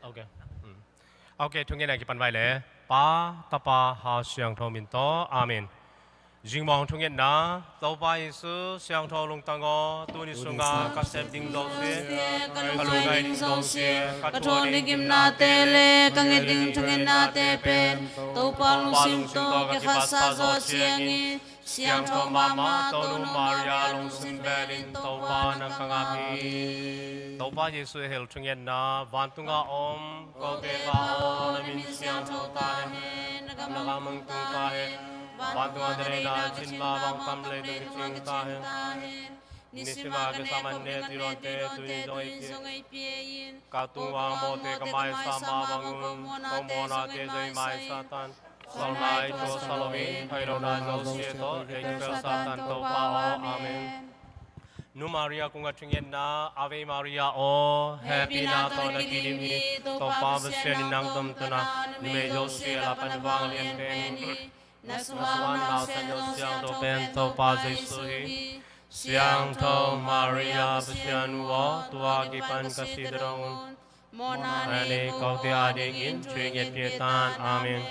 OK OK ทุกอย่างกี่ปันไว้เลยป้าตาป้าหาเสียงทอมินโตอาเมนจิงมองทุกอย่างนะต่อไปสุเสียงทอลงตังก็ตัวนิสุงากัสเซปดิ้งดองเสียกัลลูไงดิ้งดองเสียกัทวนดิ้งกิมนาเตเลกังเงดิ้งทุกอย่างนาเตเป็นต่อไปลุงซิมโตกิขัสซาโซเสียงนี้เสียงทอมามาโตนุมาริยาลงซิมเบลินต่อไปนังกังอาพีต่อไปเยซูเฮลทุกอย่างนะวันตุงอาอมก็เทวาอมนามินเสียงทอตาเฮนักมังตุงตาเฮBantu adere na cinta bang kamle dengan cinta he. Nisima ke samanne tironte tuni zongai piein. Katua mote kamai sama bangun. Komona te zai mai satan. Salmai to salomi. Hairona zosieto. Ekkel satan to pao. Amen. Nu Maria kunga cingen na Ave Maria o happy na to na kidimi to pa besyen nang tum tuna nume josie la panwang lien pen Nasuhan na sa Diyos siyang to bento pa sa isuhi siyang to Maria besyan wo tuwagipan kasidrang Ani kau ti adigin cingit pietan amin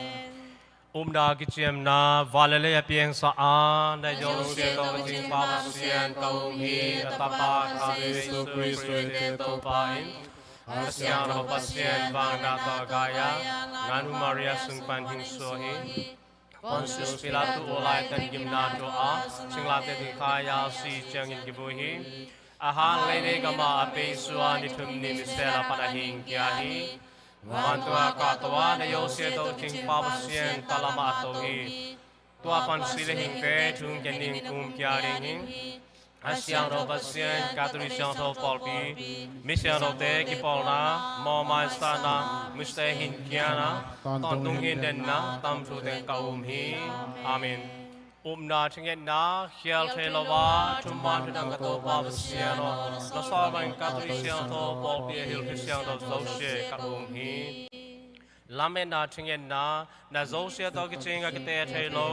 Umda kiciem na valele apieng saan na Diyos siya to kating papasyan kaumhi atapat avi Yesu Kristo ito pain Asyang na pasyan bang natagaya nganu Maria sungpan hingsohi Pontius Pilatu ulai tan gimna doa singlate di kaya si changin gibuhi ahan lene gama ape suan itumni misela panahing kiahi Mantua katwa na yosye to ting pabasyen talama atohi tua pan silehing pe tung kening kum kiaring Asyang robasyen katulisyang to polpi misyang rote kipolna mo maestana mustehin kiana tontung hinden na tamsu den kaumhi amin umna chinget na khial thelowa tumman dang to pabasyano nasalman katulisyang to polpi hil kisyang to zosye kaumhi Lamen na chinget na zosye to kichinga kite thelo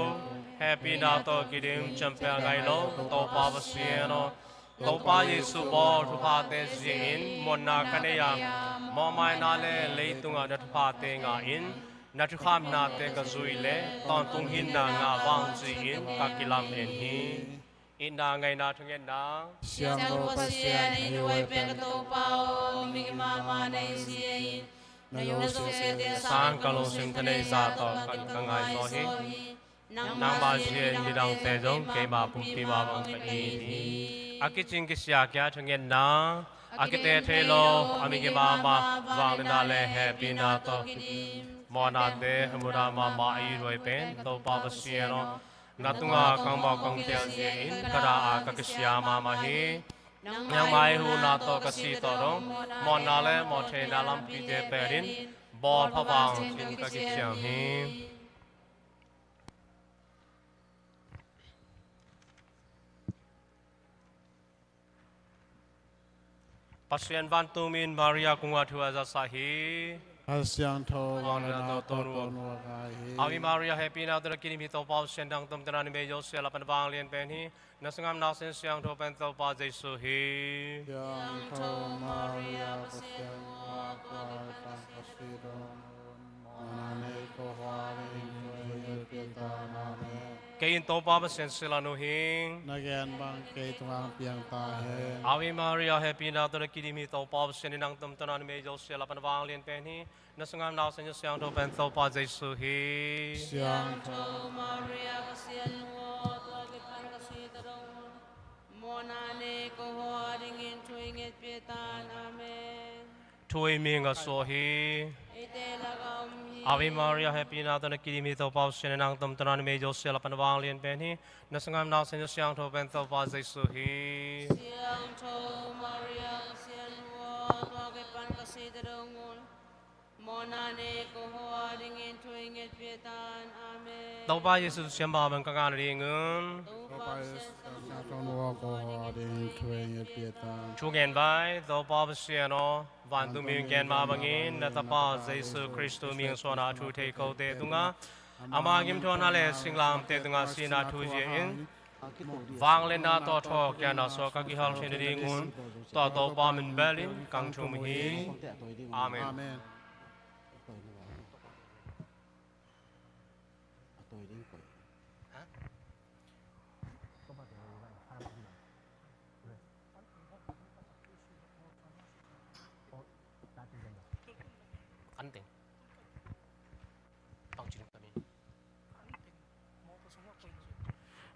Happy na to kidim champion gailo to pavasiano to pa Yesu bo to phate zin monna kaneya mo mai na le leitunga na phate nga in na tu kham na te ka zuile ton tung hin na nga wang ji in ka kilam en hi ina ngai na thungen na siang ro pasien ni wai pe ka to pao mi ma ma nei si na yo so se de sang ka lo sim thane sa to ka ngai so hi Nang ba siya nidang tezong kay maputi mabang kaini. Akiting kisya kya chungin na akite thelo amigi mama wang na le happy na to. Mona de hamura mama iroi pen to papa siya no. Natunga kang ba kang tel in kara akakisya mama hi. Yang mai hu na to kasi to no. Mona le mo the na lam pide perin. Bo pawang sin kakisya hi. Pasien bantu min Maria kunga tua zasahi. Asyang to wangana to tonwa kai Awi Maria happy na tura kini mito pau sendang tum tena ni mejo sia lapan bang lien penhi. Nasangam nasen siang to pento pa Jesu hi. Yang to Maria pasyan wa kai pan kasidon manane ko hari yo kita name Kain to pa pasien sila no hing. Nagayan bang kay tuang piang tahe Awi Maria happy na tura kini mito pau sendang tum tena ni mejo sia lapan bang lien penhi. Nasangam nasen siang to pento pa Jesu hi. Siang to Maria pasyan wa kai pan kasidon monane ko haringin tuingit pietan amen Tui minga so hi. ite lagam Ave Maria happy na to na kini to pau sene nang tum tanan me jo sela pan wang lien pen hi na sangam na sen siang to pen to pa Jesu hi siang to Maria sian wa kai pan kasidon monane ko haringin tuingit pietan amen to pa Yesu siam ba ban ka kan ri ngun tonwa ko hari tueng pietan chu gen bai to pa sian no van tu mi gen ma bangin na ta pa Jesu Kristo mi so na thu thei ko te tunga ama gim thon na le singlam te tunga sina thu je in Vang lên na to tho kya na so ka ki hal shin ri ngun to to pa min belin kang chum hi amen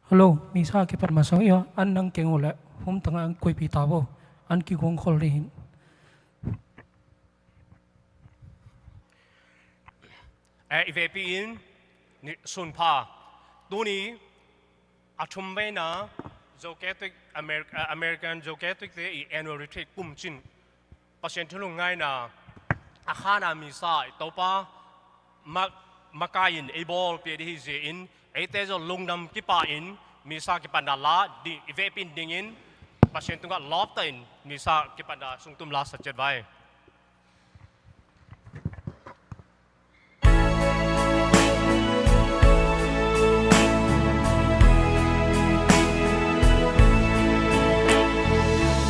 Hello, misa ke permasang iyo an nang kengole hum tanga an koi pitabo an ki gong khol rehin. IVPin ni sunpa tuni atumbe Zocatric American Zocatric the annual retreat kumchin pasien thulung ngai na akhana misa topa makain ebol pe di je in ete zo lungnam kipa in misa kipandala di IVPin dingin pasien tunga loptain misa kipanda sungtum la sajet vai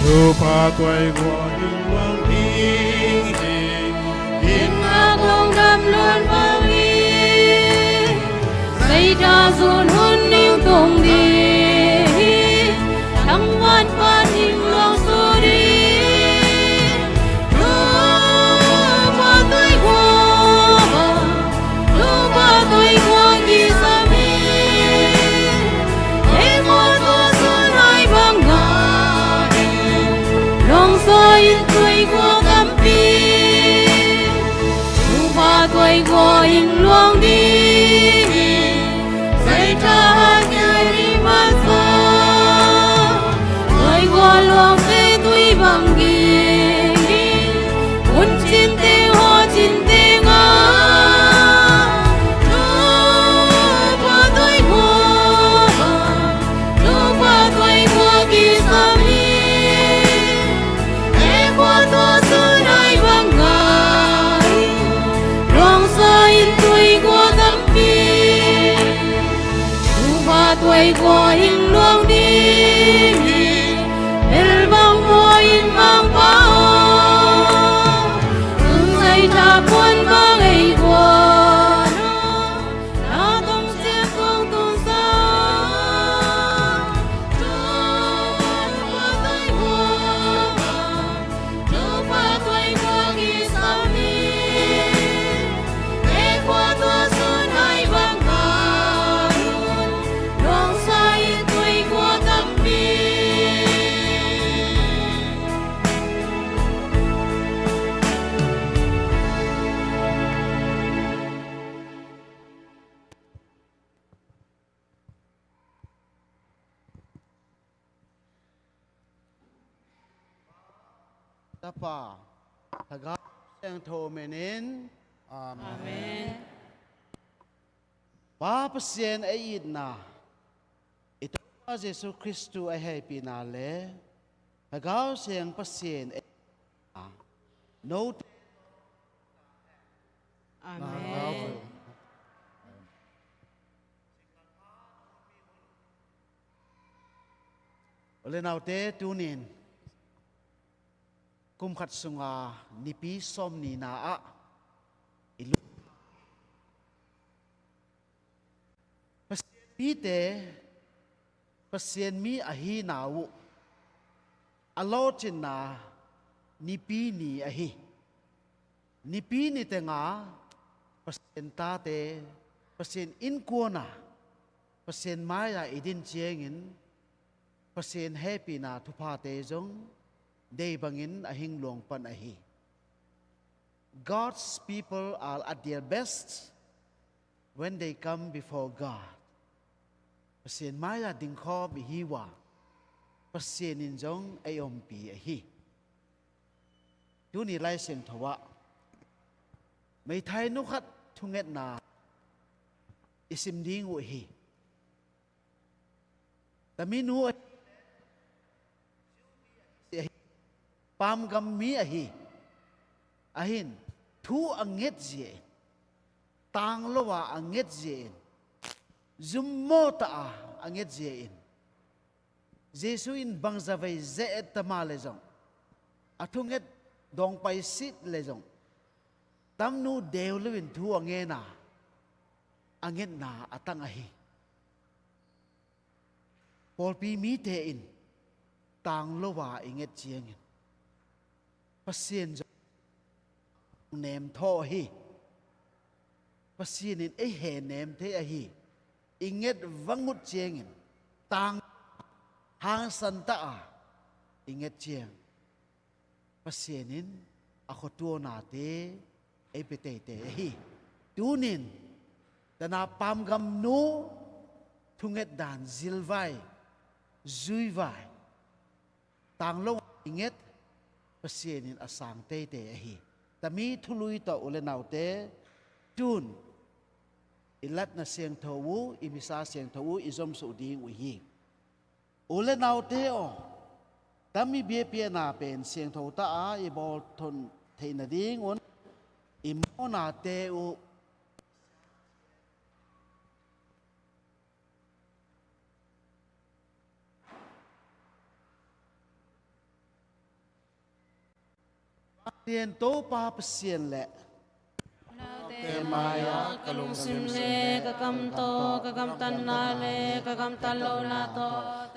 Lupa tuổi của những vang đi in ác long đam luôn vang đi xây ra dồn hôn níu tung đi thăng văn văn hình long số đi lupa tuổi của kỳ sa mi để một tô xuân hai vang ngà long soi tuổi của cam pi lupa tuổi của hình long đi xây ra nhai đi mà sa tuổi của long về tuổi vang ghi un chín te hoa chín te nga lupa tuổi của kỳ sa mi e qua to xuân hai vang ngài long soi tuổi của tâm pi lupa tuổi của hình luang đi el vang hoa in mang bao xây ra quân vang ấy của nó tung chia không tung xa lupa tuổi của kỳ sa mi e qua to xuân hai vang ngài long soi tuổi của tâm pi Tapa Taga yang tho menin Amen Pa pasien ay na ito pa Jesu Kristu ay happy na le Tagaw siyang pasien ay no Amen Uli naw te tunin kumkat sunga nipi som ni naa ilu pasien mi te pasien mi ahi nawu alotin na nipi ni ahi nipi ni te nga pasien ta te pasien in kuona pasien maya idin chiengin pasien happy na thupa te jong day bangin ahing long pan ahi. God's people are at their best when they come before God. Pasien maya ding kho bi hiwa. Pasien in jong ayom pi ahi. Tu ni lai sing thawa. May thai nu khat thunget na isim ding u hi. Taminu pam gam mi ahi ahin thu anget je tang lowa anget je zummo ta anget je in Jesu in bangzavai ze et tamale jong athunget dong pai sit le jong tamnu deu lewin thu angena anget na atang ahi polpi mi te in tang lowa inget chieng pasien nem tho hi pasien in e he nem te a hi inget vangut chieng tang hang san ta a inget chiang pasienin ako tuo na te e petete hi tunin dana pam gam nu thunget dan zilvai zuivai tang long inget pasienin asang te te hi tami thului to ule nau te tun ilat na siang thawu imisa siang thawu izom su ding u hi ule nau te o tami bia pia na pen siang thaw ta a i bol thon theina ding on imona te u tiền tố pa pasien lệ Te maya kalung sim le kakam to kakam tan na le kakam tan lo na to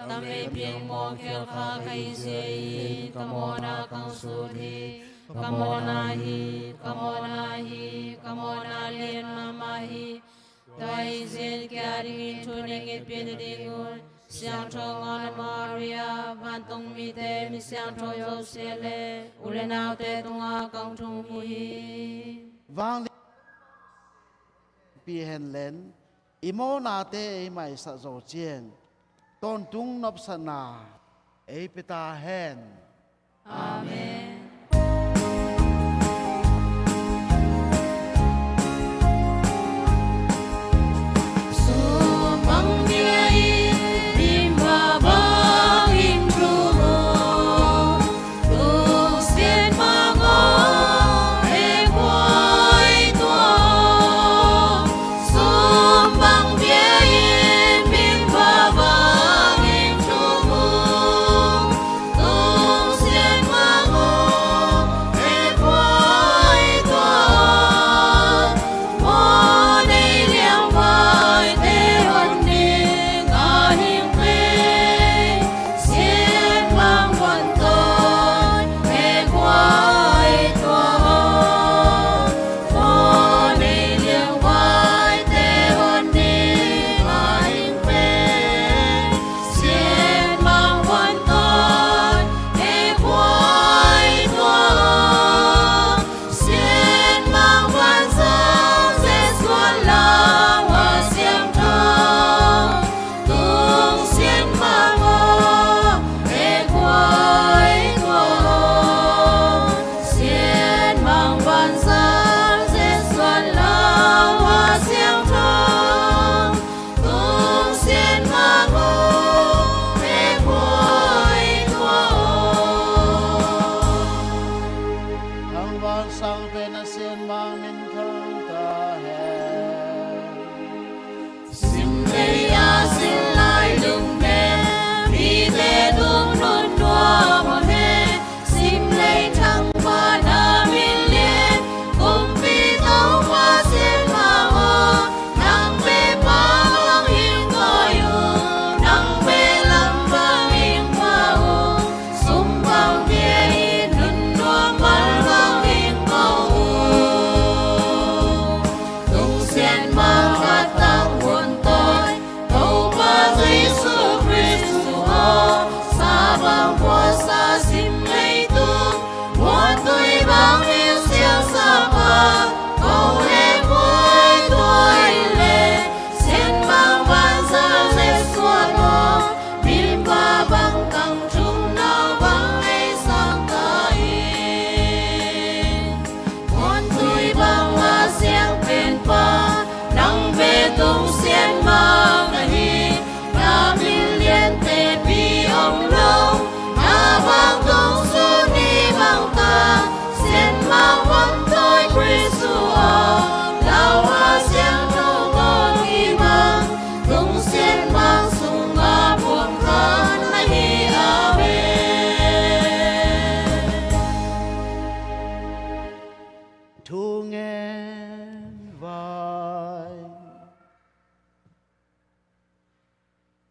tame pieng mo khel kha kai se kamona kang su thi kamona hi kamona lien mama hi dai zen kyari tuning it pin dingun siang thong on Maria van tong mi te mi siang tho yo se le ule nau te tunga kang thung mu hi vang pi hen len imona te e mai sa zo chien ton tung nop sana e pita hen amen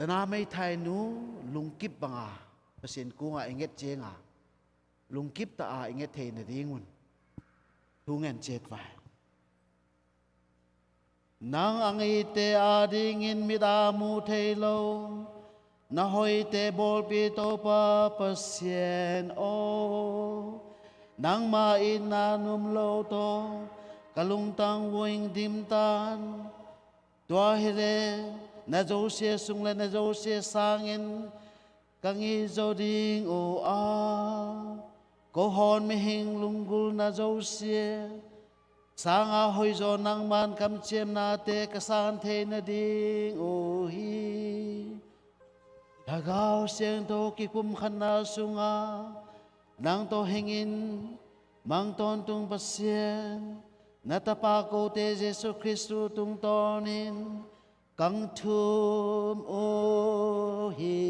na mai thai nu lungkip banga pasien ku nga inget che nga lungkip ta a inget the na dingun tungen chet vai nang ang ite ading in midamu thelo na hoi te bol pi to pa pasien o nang ma in na num lo to kalung tang woing dim tan tua hire na zo se sung le na zo se sangin kang i zo ding o a ko hon mi hing lungul na zo se sanga hoi zo nang man kam chem na te kasan the na ding o hi Dagaw siyang to kikum khana sunga nang to hengin mang ton tung pasien natapako te Jesu Kristu tung tonin kang tum o hi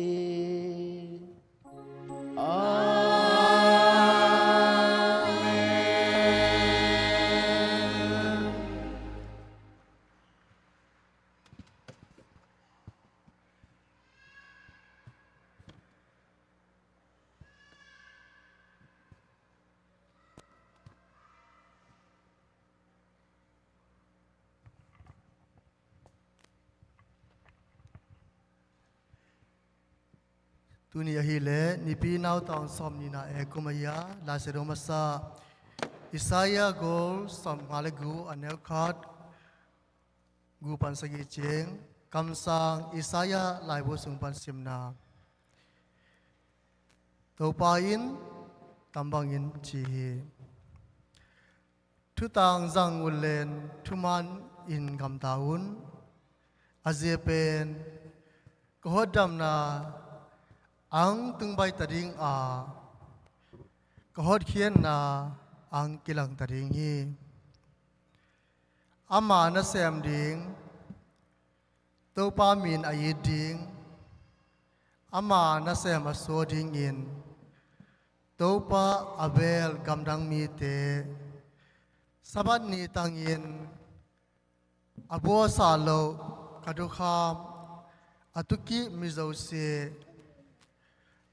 Dunia hile nipi nau taon som nina kumaya lasero masa Isaya gol som ngalegu anel khat gu pansagi cheng kamsang Isaya laibo sung pan simna topain tambangin chi tutang zang ulen tuman in kam taun azepen kohodam na ang tungbai tading a kahod khian na ang kilang tading hi ama na sem ding to pa min ayiding ama na sem aso ding in to pa abel gamdang mi te sabat ni tangin abo salo kadukham atuki mizo se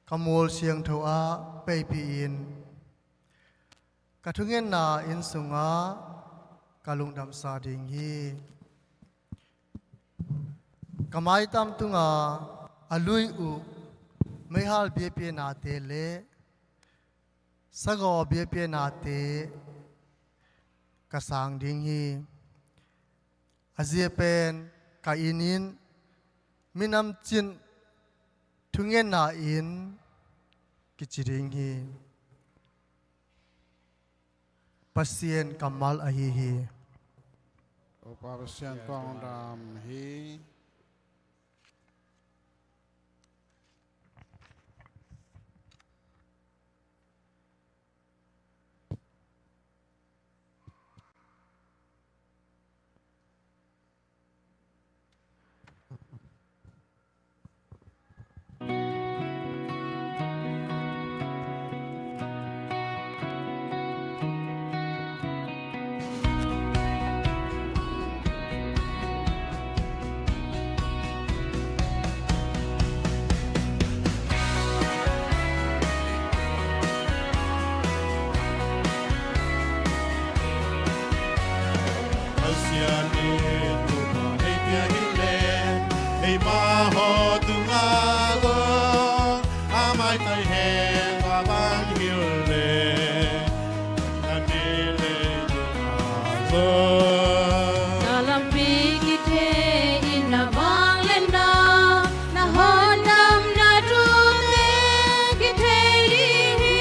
kamol siang thoa peipiin kathungen na in sunga kalungdam sa ding hi kamai tam tunga alui u mehal bie na te le sago bie na te kasang ding hi aziepen kainin minam chin thungen na in kichiring hi pasien kamal ahi hi Opa pasien kong dam hi Dalam pikite ina banglena na honam na dute kite dihi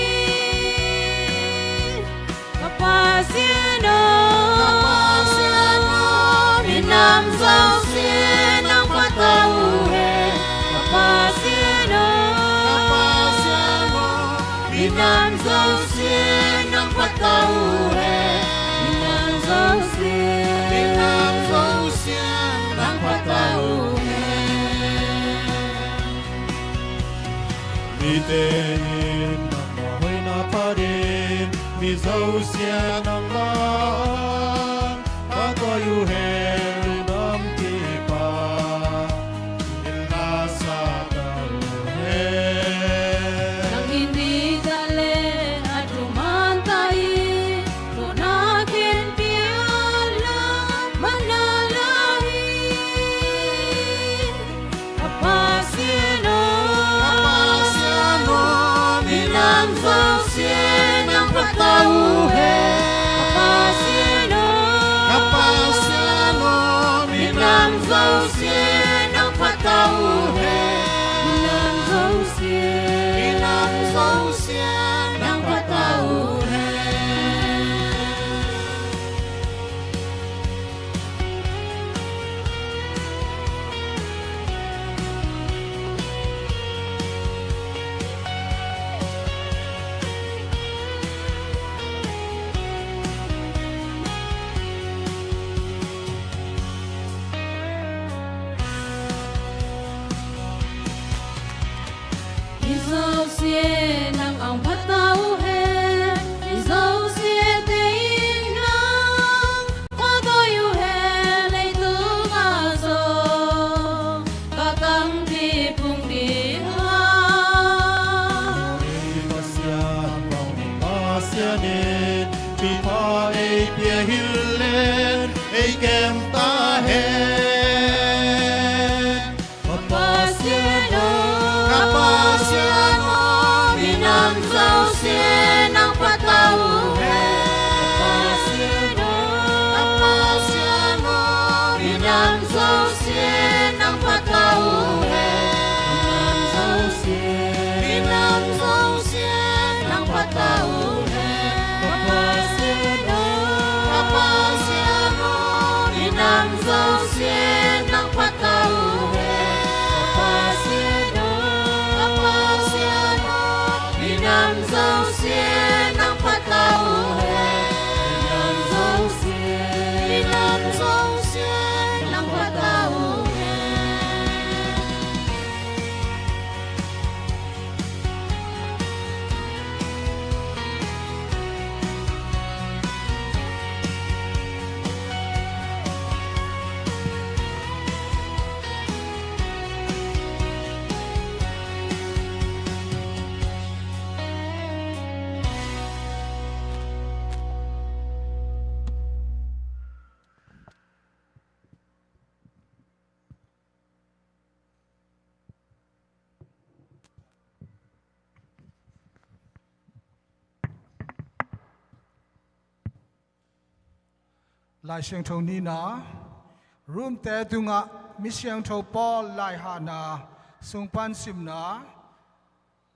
kapasiano minam zau sienang patau he kapasiano minam zau sienang patau he Mitein nang mahoy na pa rin Mizaw siya ng maan Patayuhin ang tipa Inasa taluhin Nang hindi dali at rumantay tunakin piala manalahin kapasino xiên nang phát tàu hè Papa xiên Kapasiano Việt Nam dâu xiên nang phát tàu hè Việt Nam dâu xiên nang phát tàu hè dâu xiên nang ong phát tàu hè dâu xiên tên nang hoa tôi yêu hè lấy tư ngã dâu cả tăng đi phung đi hoa Kapasianin Pipa ei pie hillen ei kem ta hen Kapasiano Kapasiano Việt Nam dâu xiên nang phát tàu hè Kapasiano Việt Nam dâu xiên nang phát tàu hè Việt Nam dâu xiên nang phát tàu hè Kapasiano Việt Nam dâu xiên nang phát tàu hè Kapasiano Việt Nam dâu xiên nang phát tàu hè Việt Nam dâu xiên nang phát tàu hè Lai siang thâu ni na room te tunga mi siang thâu Paul lai ha na sungpan sim na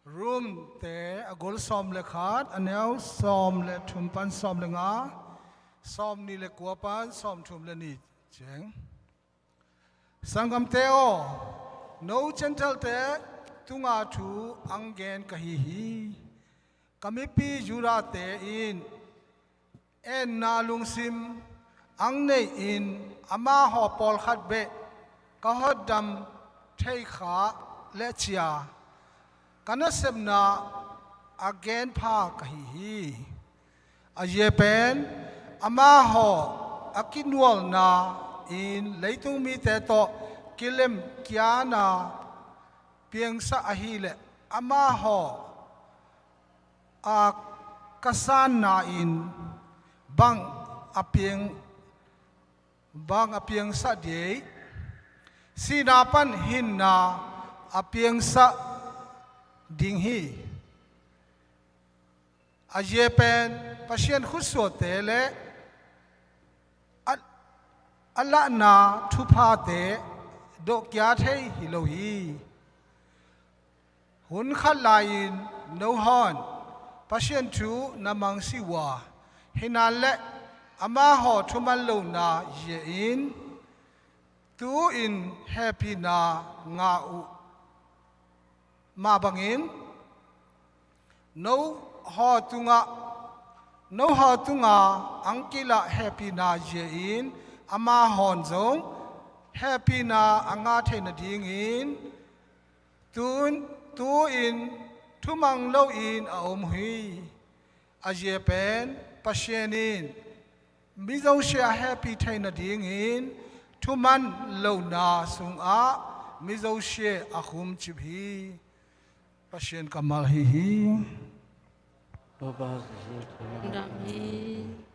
room te agol som le khat anel som le thumpan som le nga som ni le kuapan som thum le ni cheng sangam te o no gentle te tunga thu angen kahi hi kamipi jura te in en na lung sim ang nei in ama ho pol khat be ka hodam thei kha le chia kana semna again pha kahi hi a ye pen ama ho akinwal na in leitung mi te to kilem kya na piang sa ahi le ama ho a kasan na in bang apiang sa de sinapan hin na apiang sa ding hi a jepen pasien khuso tele ala na thupa te do kya thei hilo hi hun khalain no hon pasien thu namang siwa hinale ama ho thuman lo na ye in tu in happy na nga u ma bangin no ho tunga angkila happy na ye in ama hon zong happy na anga theina ding in tu in thumang lo in a om hui a je pen pasienin mizo share happy thaina ding in thuman lo na sung a mizo share akhum chibhi pasien kamal hi Amen.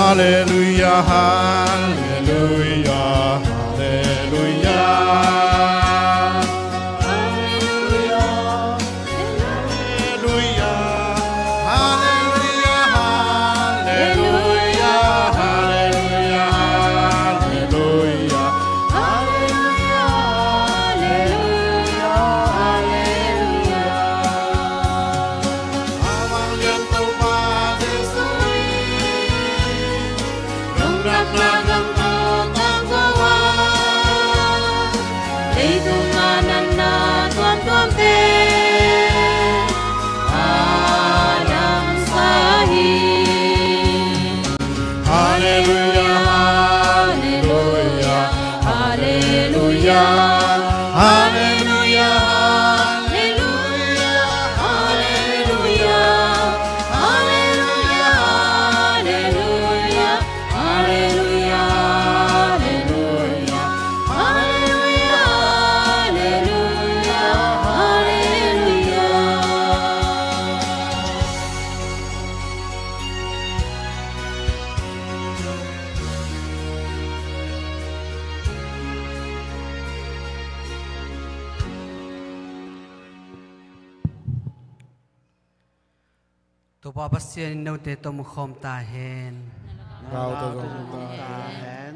Hallelujah, hallelujah, hallelujah.ตัวปาปัสเซียนนเตตมคอมตาเฮน เราจะทรงตา Amen.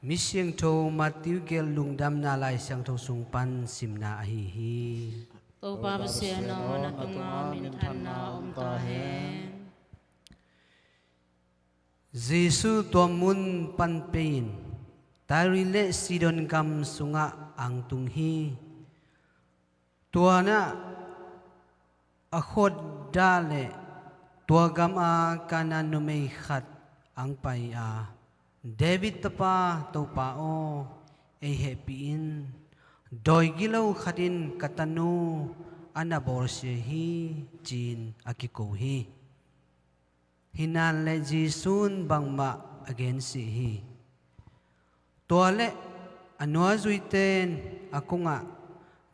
มิเชียงโทมาติวเกลลุงดำนาลายเสียงโทสุงปันสิมนาอหิฮี Tô pa bsia no na tunga min than na ta hen. เยซูตัวมุนปันเปนตาริเลสิดอนกัมสุงะอังตุงฮีตัวน่ะอโคดดาเลตัวกัมอาการานุเมขัดอังไปอาเดวิดตปาตัวปาโอเอเฮปีอินโดยกิโลขัดินกัตนูอันบอร์เชฮีจีนอากิโกฮีhinan le jisun bangma again si hi toale anwa zuiten akunga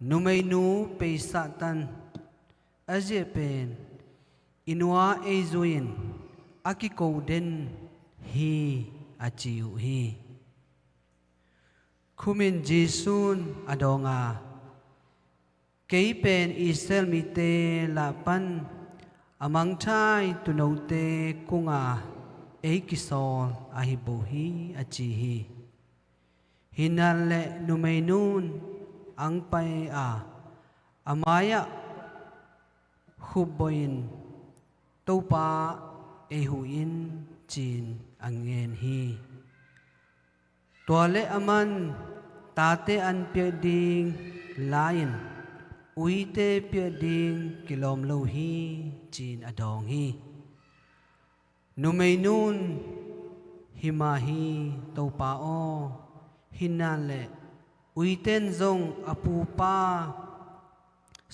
numainu peisatan aje pen inwa ezuin akiko den hi achiu hi kumin jisun adonga keipen isel mite lapan amang thai tunote kunga eikisol ahibohi achihi hinale numainun ang pai a amaya huboin topa ehuin chin angen hi toale aman tate an pye ding lain uite pye ding kilom lo hi chin adong hi numainun himahi topao hinale uiten zong apupa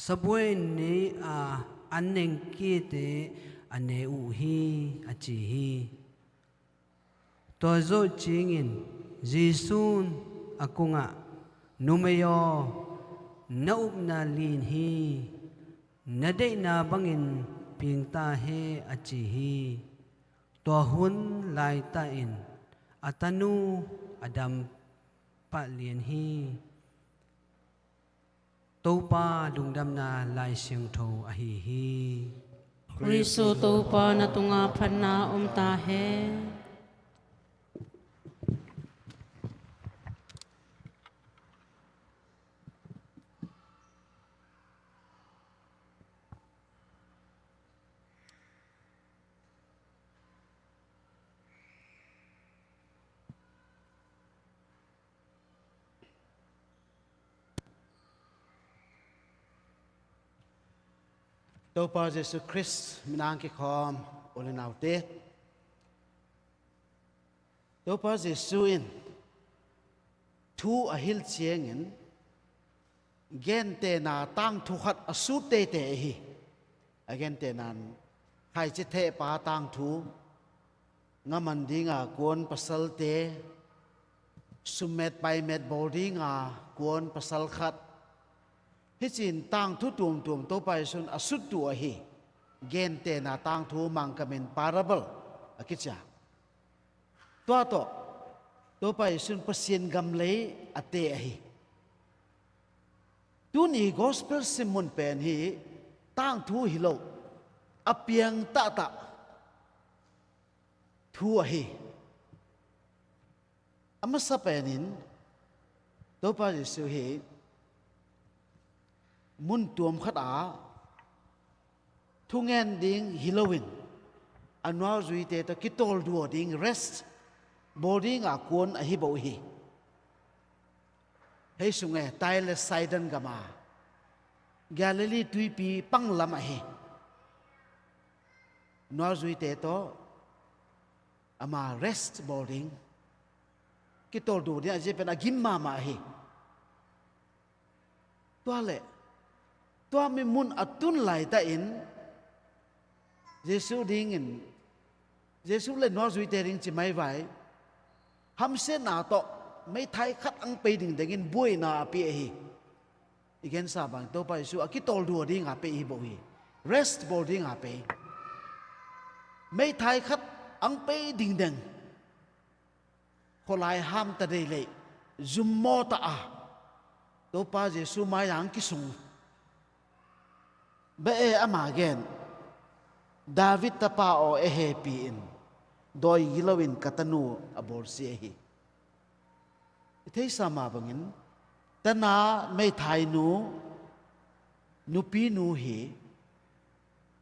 sabuen ni a anneng kite ane uhi achi hi to zo chingin jisun akunga numayo naup na lin hi nadai na bangin pingta he achi hi to hun lai ta in atanu adam pa lien hi topa lungdam na lai siang tho a hi hi Riso tô pa na tunga phan na ta he. Topa Jesus Christ minang ki khom olinaute. Topa Jesuin thu a hil chiengin gen te na tang thu khat asu te te hi again te nan khai che the pa tang thu ngaman dinga kon pasal te sumet pai met boardinga kon pasal khat hi chin tang thu tum tum to pai sun asut tu a hi gen te na tang thu mang kamen parable akicha ตัวตัวไปสุนเปอร์เซ็นต์กำเลยอเตะฮีตัวนี้ gospel ซิมุนเป็นฮีตั้งทูฮิโลอเปียงตะทัวฮีอามาสเปนินตัวไปสุฮีมุนตัวมขัดอาทุ่งเงินดิ้งฮิโลวินอันว่าจุยเตตกิตอลดัวดิ้ง rest boarding อาควรอหิบอุฮีให้สุงเอไตเลสไซดันกามาแกลลีตุยปีปังลำฮีนัวจุยเตโตอามา rest boarding กิตอลดัวเนี่ยจะเป็นอากิมมาฮีตัวเล่ตัวมีมุนอัตุนไหลตาอินเยซูดิ้งอินเยซูเล่นนัวจุยเตริงจิไม่ไหวฮัมเซนาโตไม่ไทยคัดอังไปดิ่งแต่กินบุยนาเปียฮีอีกเห็นสาบังตัวไปสู้อากิตอลดัวดิ่งอาเปียฮีบุย rest boarding อาเปียไม่ไทยคัดอังไปดิ่งเดงคนลายห้ามตะเดเลยจุมโมตาตัวไปเยซูมาอย่างกิสุงเบเออามาเกนดาวิดตะปาโอเอเฮปีอินโดยยิลวินกัตนูอบอร์เซียฮีเทสามาบังอินแต่นาไม่ไทยนูปีนูฮี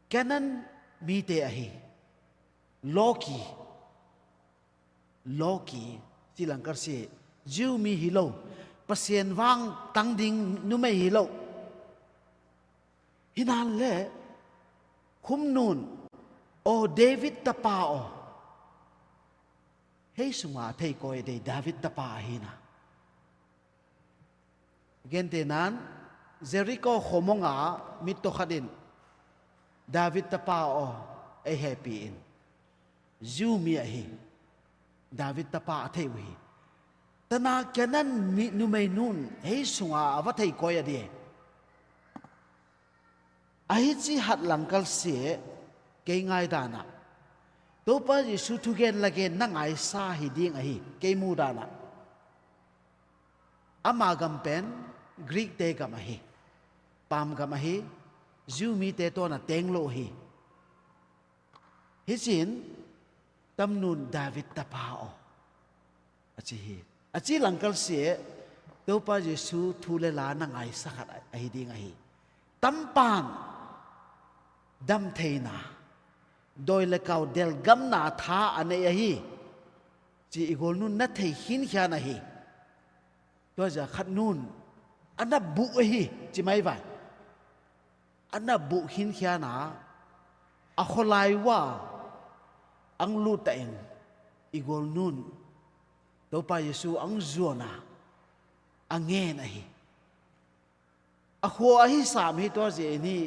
แค่นั้นมีเตะฮีโลกีที่หลังกัสเซียจิวมีฮิโลเปอร์เซ็นต์ว่างตั้งดิ่งนูไม่ฮิโลฮินันเล่คุมนูนโอเดวิดตะปาโอเฮ้ยสุมาเทยโกยเดดาวิดตะปาฮีนะเกนเตนั้นเจริโกขมงามิตโตขัดินดาวิดตะปาโอเอเฮปีอินจูมีอะฮีดาวิดตะปาเทวีแต่นาแค่นั้นมีนูไม่นูนเฮ้ยสุมาว่าเทยโกยเดียไอ้ที่หัดหลังกัลเสียเกยง่ายดานะตัวป้าจิสุทุเกนละเกนนั่งไอ้ซาฮิดิ้งไอ้เกยมูดานะอามากัมเป็นกรีกเตกัมไอ้ปามกัมไอ้จูมีเตตัวน่ะเต็งโลฮีฮิจินตำนุนดาวิดตะปาโออาจีหลังกัลเสียตัวป้าจิสุทุเลลานั่งไอ้สักไอ้ดิ้งไอ้ตั้มปานดำเทนาโดยเล็กเอาเดลกัมนาท่าอันนี้ฮีจีอีกคนนู้นนัดเทหินขี้นะฮีตัวจะขัดนู้นอันนั้นบุฮีจีไม่ไหวอันนั้นบุหินขี้นะอัคลายว่าอังลูตเองอีกคนนู้นตัวไปเยซูอังจวนะอังเงินฮีอัควาฮีสามฮีตัวเจนี่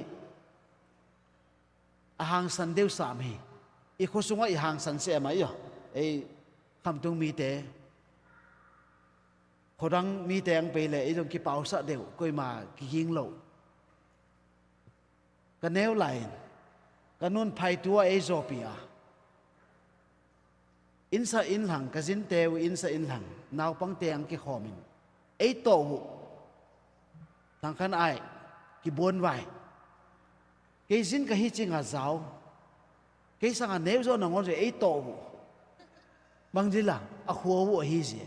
หางสันเดียวสามฮีอีกคนส่งว่าอีหางสันเสียไหมอ่ะไอ้คำตรงมีแต่คนดังมีแต่ยังไปเลยไอ้ตรงกี่เป่าสะเดียวก็มากี่ยิงโลกันแนวไหลกันนู่นภัยตัวเอโซเปียอินซาอินหลังกันสินเตวอินซาอินหลังนาวปังเตียงกี่ขอมินไอ้โตทางขันไอกี่บวนไหวเกสินก็ฮิจิงอาเจ้าเกสังอันเนวโซนงอนจะไอโตบางทีละอขัววัวฮิจิ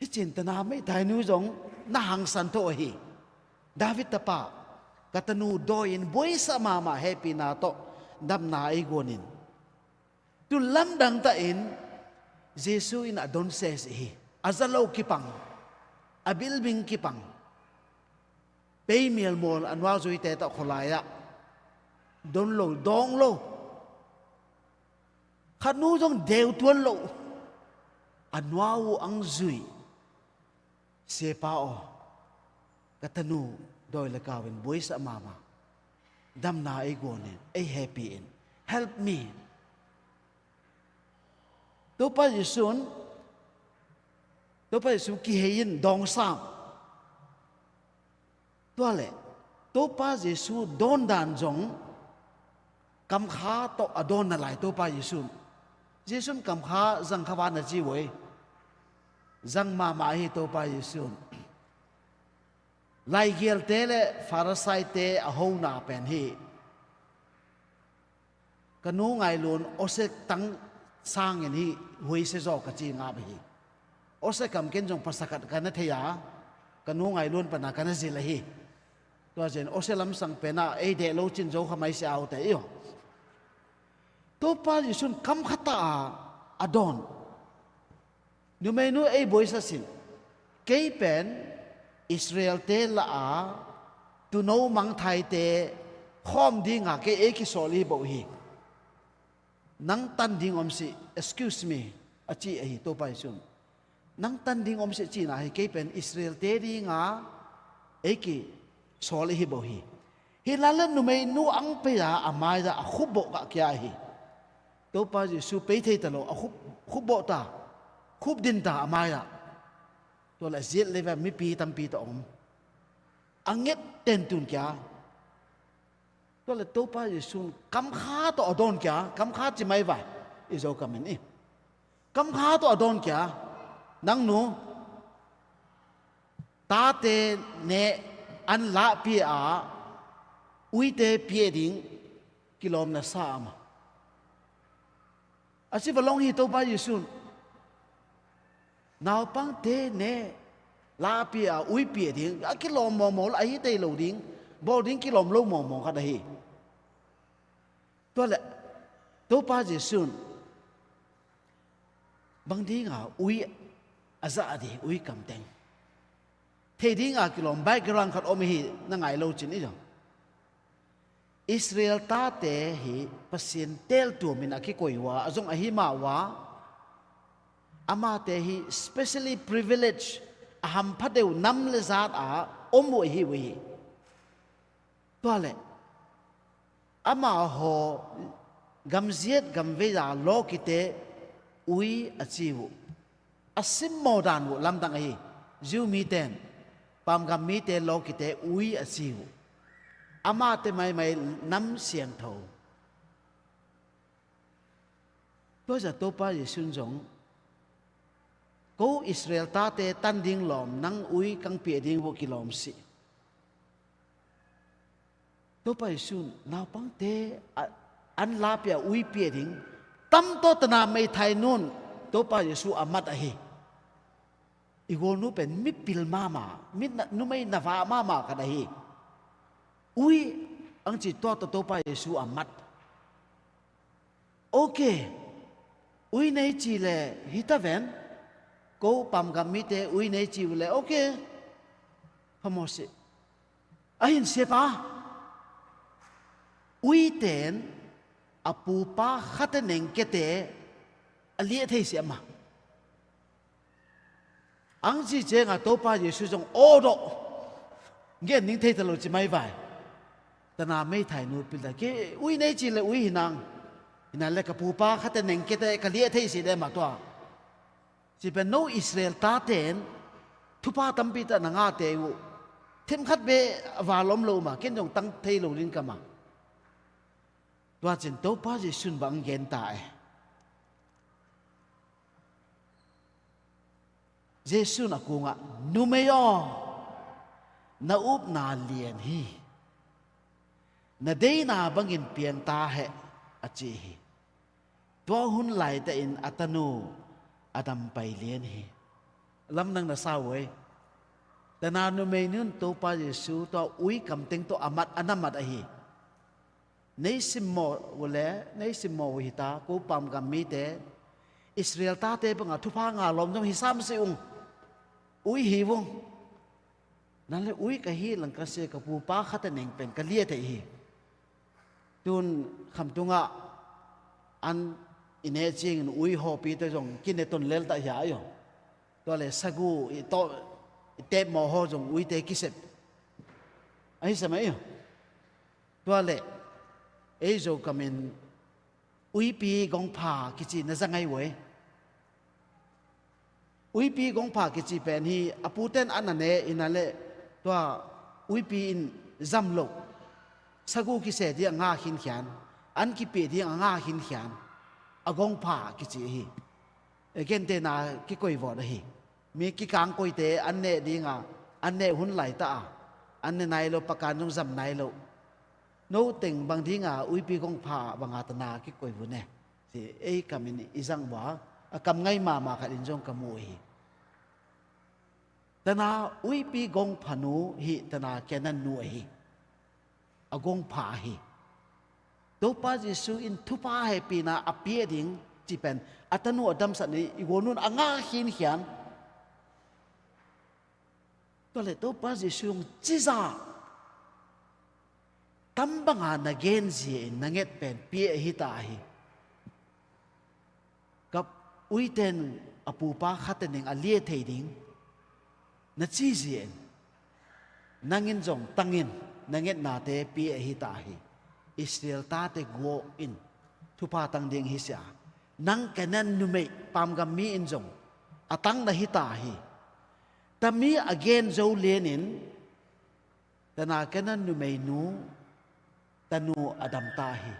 ฮิจินตนาไม่ได้นู้จงน่าหังสันโตฮีดาวิดตะปากัตนูโดยินบอยสมาเฮปีนาโตดับนาไอโกนินตุลัมดังตาอินเยซูอินอดอนเซสฮีอาซาโลกิปังอาบิลบิงกิปังเปย์เมียลมอลอันว่าจุยเตตะขลายะดอนโลดองโลขันนู้จงเดวตัวนโลอันว่าอังจุยเสปาโอกัตนูโดยละกาวินบอยสมาดัมนาไอโกเนไอแฮปปี้อิน help me ตัวป้าจิสุนตัวไปสุกี้เฮียนดองสามตัวเล่ตัวป้าเยซูโดนด่านจงกำขาโตอโดนอะไรตัวป้าเยซู Giêsu cầm khá rằng khá van là chi vậy rằng mà hi tô pa Giêsu lai giel te le Pharisai te a ho na pen hi kanu ngai luôn ose tang sang en hi hui se zo ka chi nga hi ose kam ken jong pasakat kana theya kanu ngai luôn pa na kana zil hi to jen ose lam sang pe na e de lo chin zo khamai se au te yo to pa Giêsu kam khata adon nu me nu e boy sa sin kei pen Israel te la a tu no mang thai te khom ding a ke e ki soli bo hi nang tan ding om si excuse me a chi a hi to pai sun nang tan ding om si chi na hi ke pen Israel te ding a e ki soli hi bo hi hi la len nu me nu ang pe ya a mai da a khu bo ka kya hi to pa Giêsu pe thei ta lo a khu bo ta khub din ta a mai da to la zit le va mi pi tam pi to om anget ten tun kya to la to pa Giêsu kam kha to adon kya kam kha chi mai vai izo kamen ni kam kha to adon kya nang nu ta te ne an la pi a ui te pi ding kilom na sa ma asi valong hi to pa Giêsu nào bang te ne la pi a ui pi ding a kilom mo la hi te lo ding bo ding kilom lo mo ka da hi to le to pa Giêsu bang ding a ui aza di ui kam teng the ding a kilom background khat om hi na ngai lo chin i jong Israel ta te hi pasien tel tu min a ki koi wa azong a hi ma wa ama te hi specially privileged aham phadeu nam le zat a omu hi wi to le ama ho gamziet gamve ya lo kite ui achiu asim modan wo lam dang hi jiu mi ten pam gam mi te lo kite ui achiu ama te mai nam siang tho to za to pa Giêsu jong ko Israel ta te tan ding lom nang ui kang pi ding wo kilom si to pa Giêsu naw pang te an la pia ui pi ding tam to tana mai thai nun to pa Giêsu amat a hi igol nu pen mi pil mama mi nu mai na va mama ka da hi ui ang chi to pa Giêsu amat okay ui nei chi le hita ven ko pam gam mi te ui nei chi le okay phamose ahin se pa ui ten apu pa khata neng ke te ali thei se ma ang chi che nga to pa Giêsu jong odo nge ning thei ta lo chi mai vai ta na mai thai nu pil da ke ui nei chi le ui hinang ina le ka pu pa khata neng ke te ka li thei se de ma to chỉ bên nô Israel ta tên thu pa tâm pi ta nga te u thêm khát bê và lom lâu mà kiến dòng tăng thay lâu lên cả mà đoan chừng tố pa gì xuân bằng hiện tại Giêsu na cung ạ numeo na up na liền hi na đây na bangin pian ta he achi hi to hun lại ta in atanu Adam pai lien hi lam nang na sawe tana no me nun to pa Giêsu to ui kam teng to amat anamat a hi nei simmo wole nei simmo hi ta ko pam gam mi te Israel ta te banga thu pha nga lom jong hi sam se ung ui hi wong nan le ui ka hi lang ka se ka pu pa khata neng pen ka lia te hi tun kham tunga an ine ching ui ho pi to jong kin ton lel ta ya yo to le sagu to te mo ho jong ui te kisep ai sa mai yo to le e jo kamen ui pi gong pha ki chi na zangai we ui pi gong pha ki chi pen hi aputen anane inale to ui pi in zam lo sagu ki se dia nga hin khian an ki pe dia nga hin khian agong pa ki chi hi again te na ki koi vo da hi mi ki kang koi te an ne dinga an ne hun lai ta an ne nai lo pakan nong zam nai lo no teng bang dinga ui pi gong pa bang atana ki koi vu ne si ei kamin izang wa kam ngai ma ka din jong kamu hi tana ui pi gong phanu hi tana kenan nu hi agong pa hi to pa Jesu in thupa he pi na apia ding chi pen atanu adam sa ni igonun anga hin hian to le to pa Jesu chi za tambanga na gen ji na nget pen pi hi ta hi kap ui ten apu pa khatening alie thei ding na chi ji nangin jong tangin nanget na te pi hi ta hi Israel ta te go in thupa tang ding hi sia nang kanan nume pam gam mi in jong atang na hi ta hi tami again zo lenin tana kanan nume nu tanu adam ta hi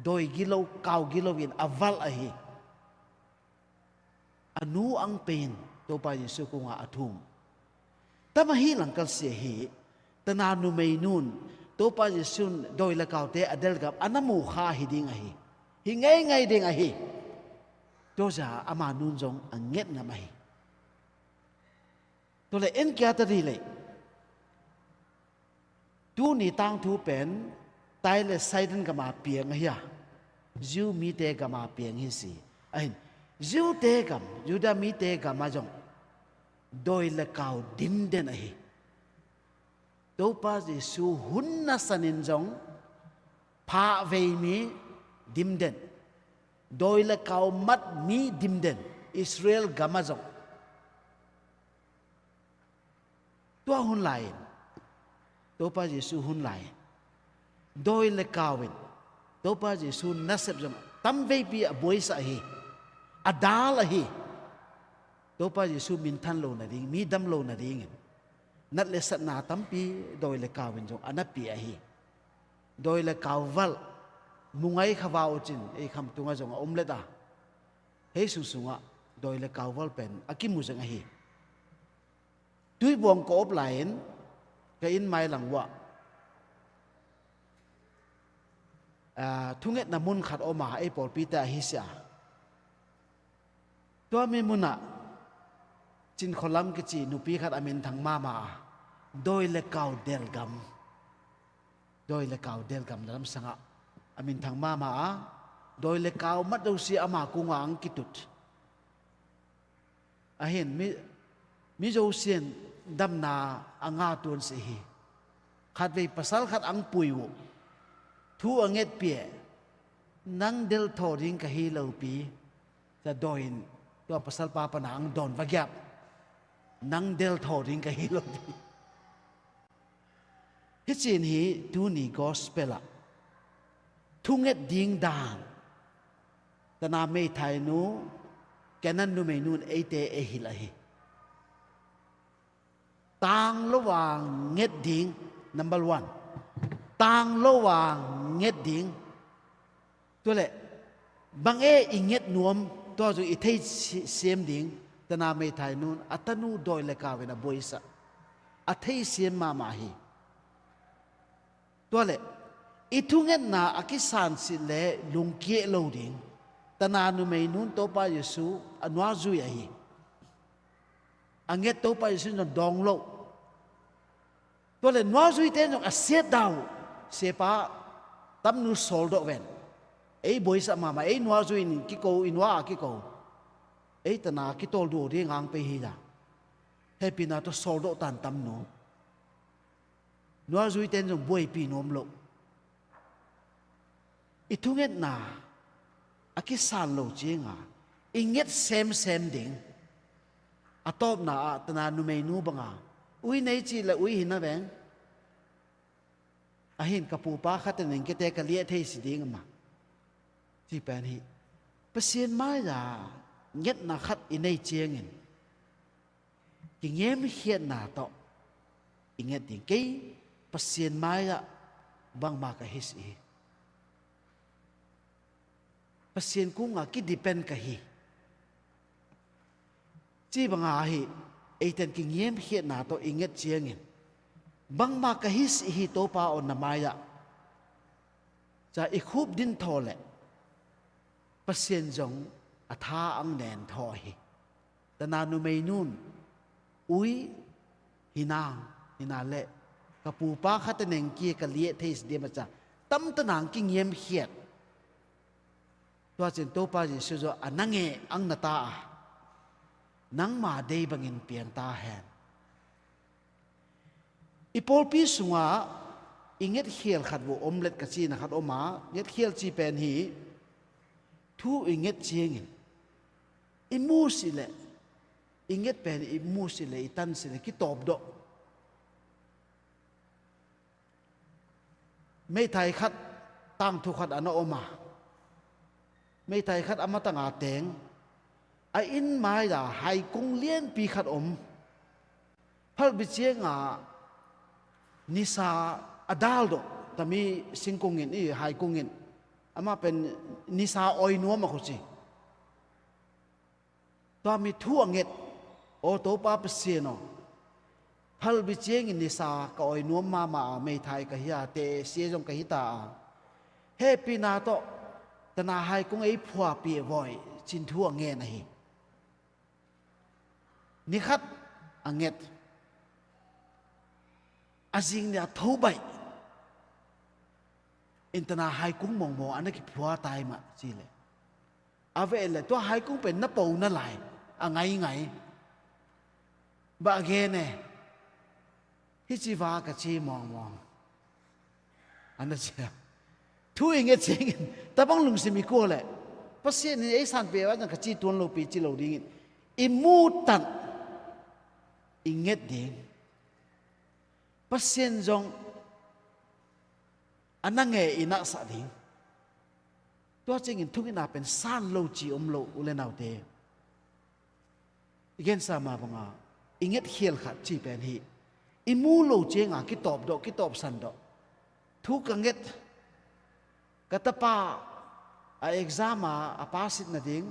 doi gilo kau gilo in aval a hi anu ang pain to pa Yesu ko nga athum tamahi lang kal se hi tana nume nun to pa Yesu doi la kau te adel gap anamu kha hi ding a hi ngai ding a hi to ja ama nun jong anget nga mai to le en kya ta ri le tu ni tang thu pen tai le saiden ka ma piang hi ya jiu mi te ka ma piang hi si ain jiu te kam juda mi te ka ma jong doi la kau dim den a hi to pa Jesu hun na sanin jong pha ve mi dim den doi la kau mat mi dim den Israel gama jong to hun lai to pa Jesu hun lai doi la kawin to pa Jesu nasep jong tam ve pi a boi sa hi adal a hi to pa Jesu min than lo na ding mi dam lo na ding nat le sat na tampi doi le kawin jong anapi a hi doi le kawal mungai khawao chin e kham tunga jong omle da he su sunga doi le kawal pen akimu jang a hi tui bong ko op lain ka in mai lang wa thunget na mun khat oma e por pi ta hi sia to mi muna chin kholam ke chi nupi khat amin thang ma doi le kau del gam lam sanga amin thang ma doi le kau mat do si ama kunga ang kitut ahin mi jo sien dam na anga tun se hi khat ve pasal khat ang puiwo thu anget pie nang del thoring ka hi lo pi ta doin to pasal pa pa na ang don vagyap nang del thoring ka hi lo pi hi chin hi tu ni gospel a thunget ding dang tana me thai nu kenan nu me nun ate e hi la hi tang lo wang nget ding number 1 tang lo wang nget ding to le bang e inget nuam to ju i thei sem ding tana me thai nun atanu doi le ka wena boisa a thei sem ma hi to le i thunget na akisan si le lungkie lo ding tana nu me nun to pa Yesu anwa zu ya hi anget to pa Yesu no dong lo to le nwa zu te no a set daw se pa tam nu sol do ven ei boisa mama ei nwa zu in ki ko inwa ki ko ei tana ki tol do ri ngang pe hi da happy na to sol do tan tam no nwa zu ten jong boi pi nom lo itunget na akisan lo jinga inget sem ding atop na tana nu me nu banga ui nei chi la ui hina beng ahin kapu pa khaten ke te ka lie thei si ding ma chi pen hi pasien mai da nget na khat i nei chiengin ki ngem hiat na to inget ding ke pasien mai da bang ma ka his i pasien ku nga ki depend ka hi chi banga hi eiten ki ngiem hiet na to inget chiangin bang ma ka his hi to pa on namaya cha i khup din thole pasien jong atha ang nen tho hi tananu mei nun ui hinang hinale kapu pa khataneng ki ka lie theis de ma cha tam tanang ki ngiem hiet to chen to pa ji su jo anange ang nata nang ma dei bangin piang ta hen ipol pi sunga inget hiel khat wo omlet ka chi na khat oma nget hiel chi pen hi thu inget chiengin imu sile inget pen imu sile itan sile ki top do mei thai khat tang thu khat ana oma mei thai khat ama tanga teng a in mai da hai kung lien pi khat om phal bi chienga nisa adaldo tami singkungin i hai kungin ama pen nisa oi nuam ko chi to mi thu anget o to pa psieno phal bi chieng nisa ka oi nuam ma ma mei thai ka hiya te sie jong ka hita happy na to tana hai kung ei phua pi voi chin thu ange na hi ni khat anget azing nia thobai intana hai kung mong mo anaki phua tai ma chile ave le to hai kung pen na pau na lai angai ngai ba ge ne hi chi wa ka chi mong mong ana che thu inge ching tabang lung simi ko le pasien ni ei san pe wa ka chi tuan lo pi chi lo ding imu tan inget ding pasien jong anange ina sa ding to ching in thungina pen san lo chi lo ule nau te igen sa ma banga inget hiel khat chi pen hi imu lo chenga ki top san do thu ka nget katapa a exam a pasit na ding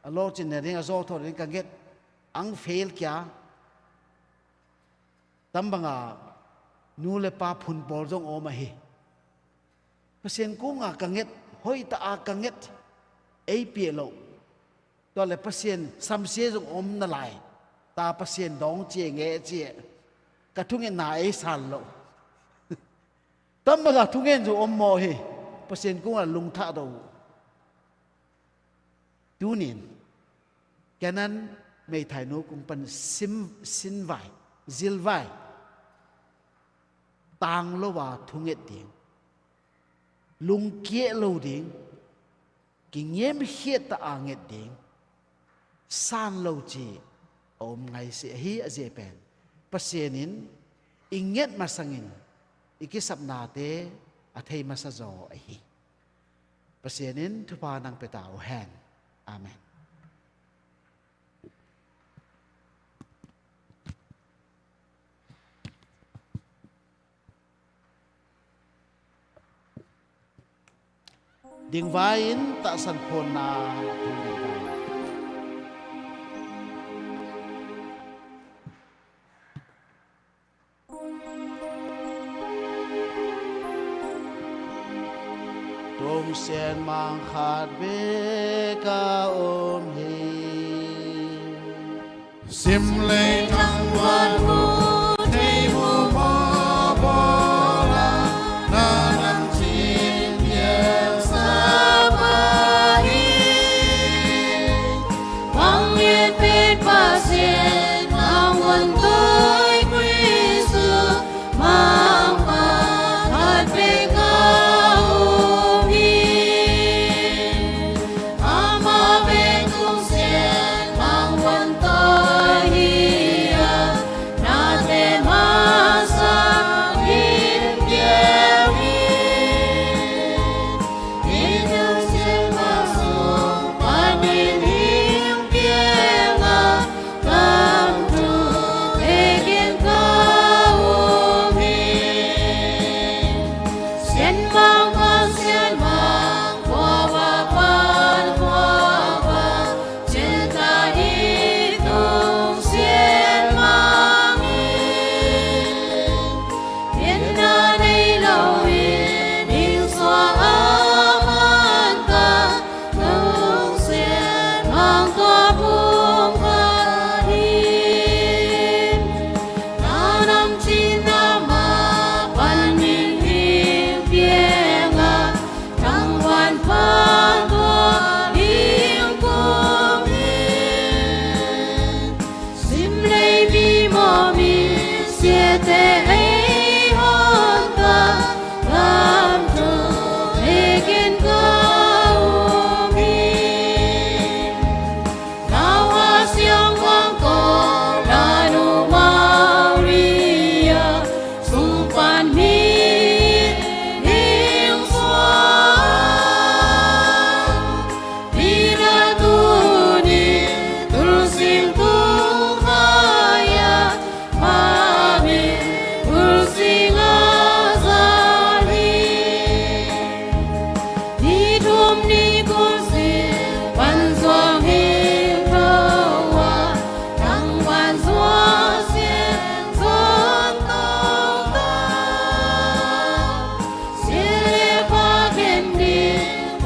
a lo chin na ding a zo tho ding ka nget ang fail kya tambanga nule pa phun bol jong o ma hi pasien ku nga kanget hoi ta a kanget ei pi lo to le pasien sam se jong om na lai ta pasien dong che nge che ka thungen na ei san lo tambanga thungen jo om mo hi pasien ku nga lung tha do tunin kanan mei thai no kum pan sin vai zil vai tang lo wa thunget ding lung kie lo ding ki ngem hiet ta anget ding san lo chi om ngai se hi a je pen pasienin inget masangin ikisap na te a thei masa zo a hi pasienin thupa nang petao hen amen ding vain ta san phon na tôm sen mang khát bê ca ôm hi sim lê thăng quan Mu thấy mù mò bò la na nam xin yên sa Hoàng Liên bên ba xiên mang nguồn tới quý xưa mang qua hạt bê ca ôm hi ama bên cung xiên mang nguồn tới hi mang tua phung pha hin na nam chi na ma pan min hin pieng a thăng quan pha tua hieng cung hin sim lei mi mo mi sia te ei hon ta lam tu egen cao mi lao hoa siang quang ko la nu Maria sung pan mi hieng xoa vira tu ni tul sim tung haya mami ul singa zali ni thum ni kun si pan zuang hieng thawa thăng quan zua xiên zon tao ta xiên lê pha khen đi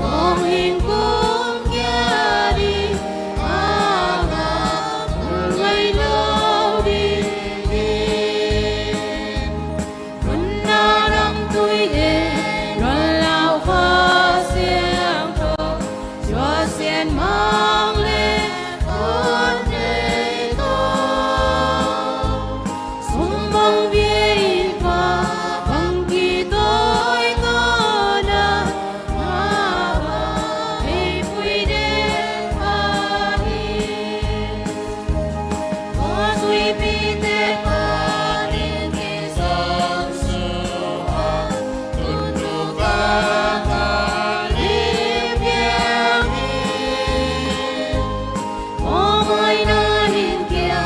mong hình cung kia đi aga ngày lâu đi Run na ram tui e run lao pha xiang tho chua xiên mang lên con đầy to sum bang vie pha bang ki tôi có na ba hey pui de pha hi có suy pi te pha rin ki som su ha tun tu ba ta li piang hi o mai na hin kia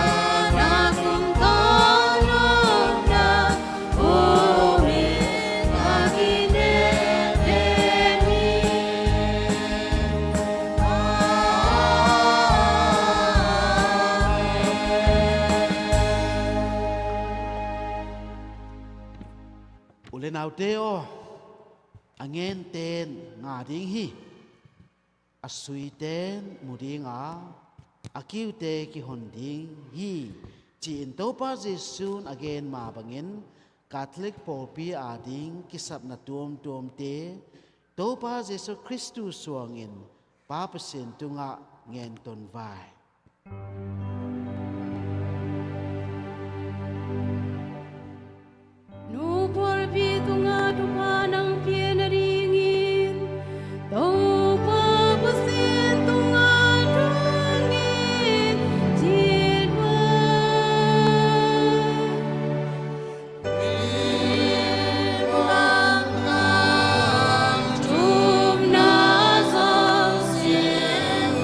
na kum ta nom na o mi ta ki ne de ni ule nau te o angen ten nga ding hi asui ten muding a akiu te ki hon ding hi chi in to pa jesun again ma bangin Catholic popi a ding kisap na tuom te to pa jesu Christu suangin pa pasin tunga ngen ton vai nu por pi tunga tu pa nang pien ringin tau pa pasin tunga tungin jin wa Bang ang tum na sao xiên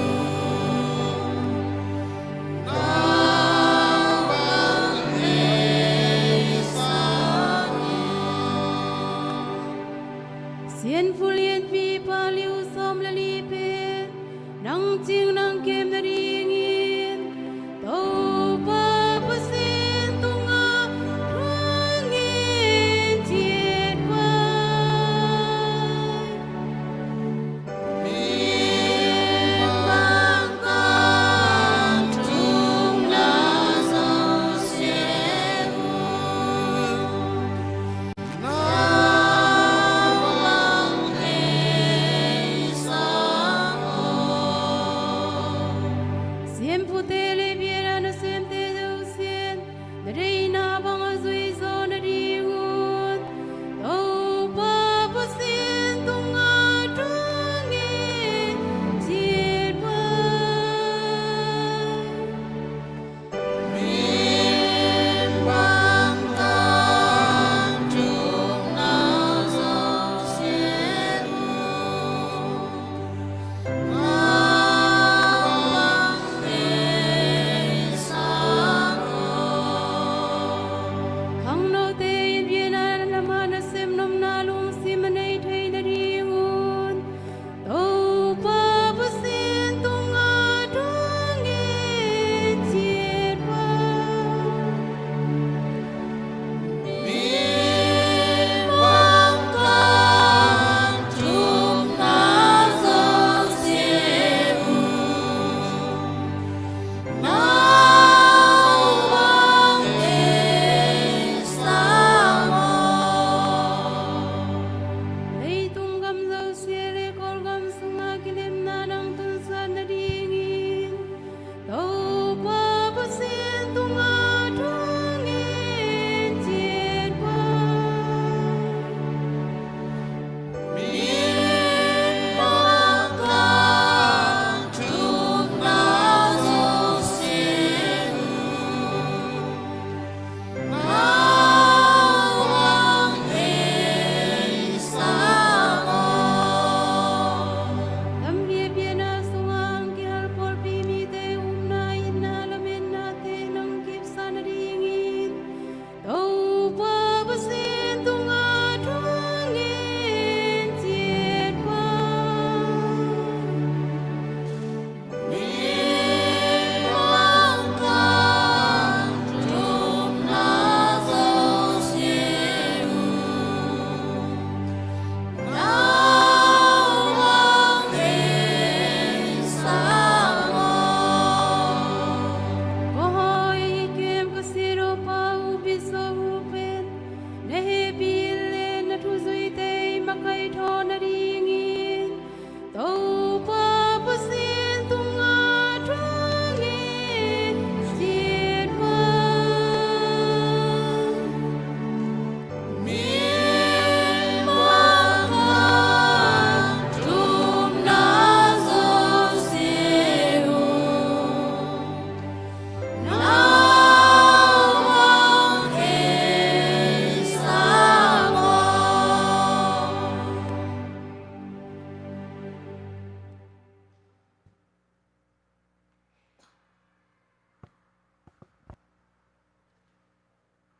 Sien fulien pi pa liu som la li pe nang ching nang kem na ringin tau pa pasin tunga rungin tiet wa bang kang tum na sao xiên na bang hey sa o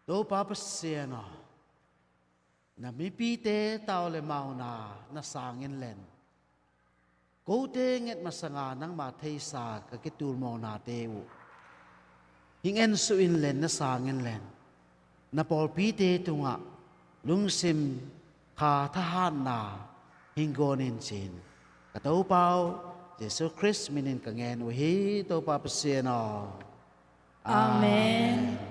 do pa pasiano na mi pite tao le mau na sangin len ko te nget masanga nang ma thei sa ka ki tur mo na te u hingen su in len na sangin len na pol pite tunga lungsim kha thahan na hingonin chin ka to pau Jesus Christ minin ka ngen u hi to pa pasiano. Amen.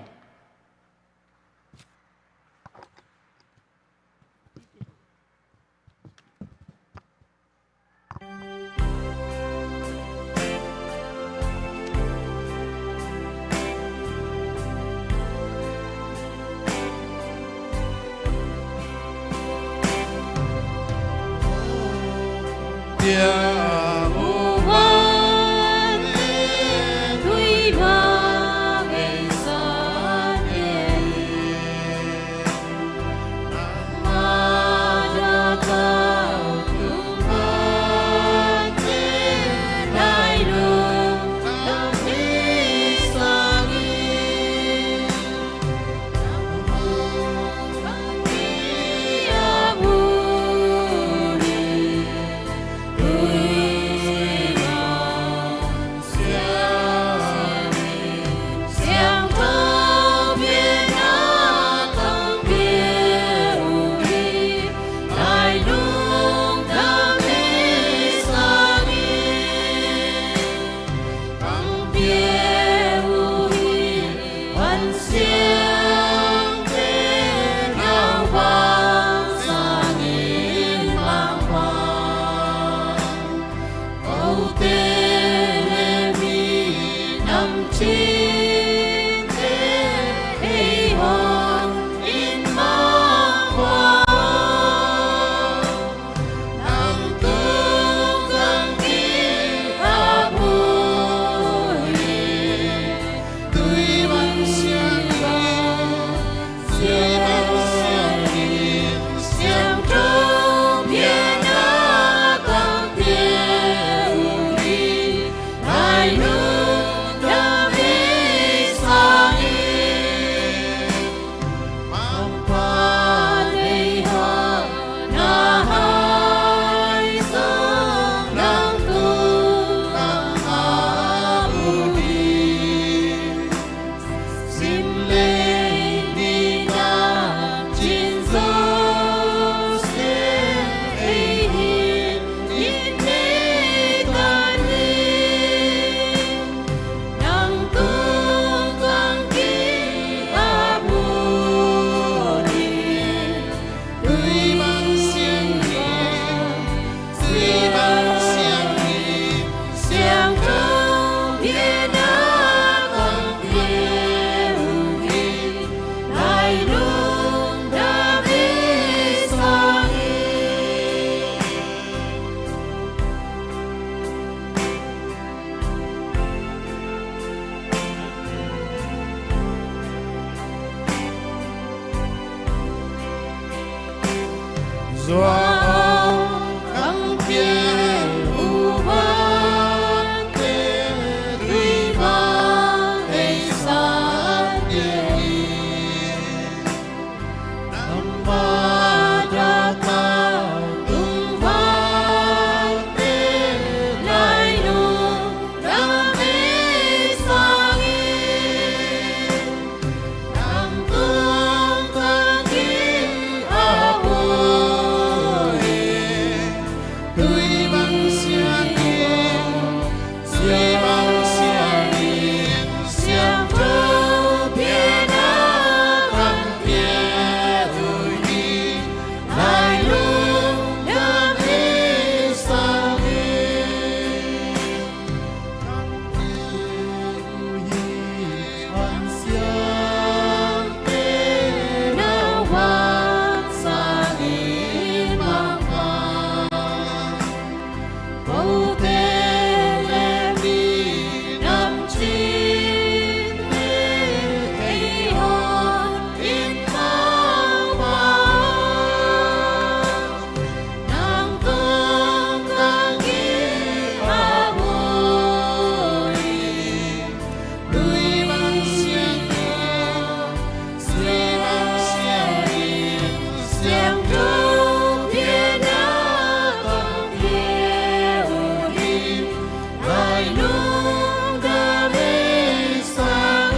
lung đam mê sang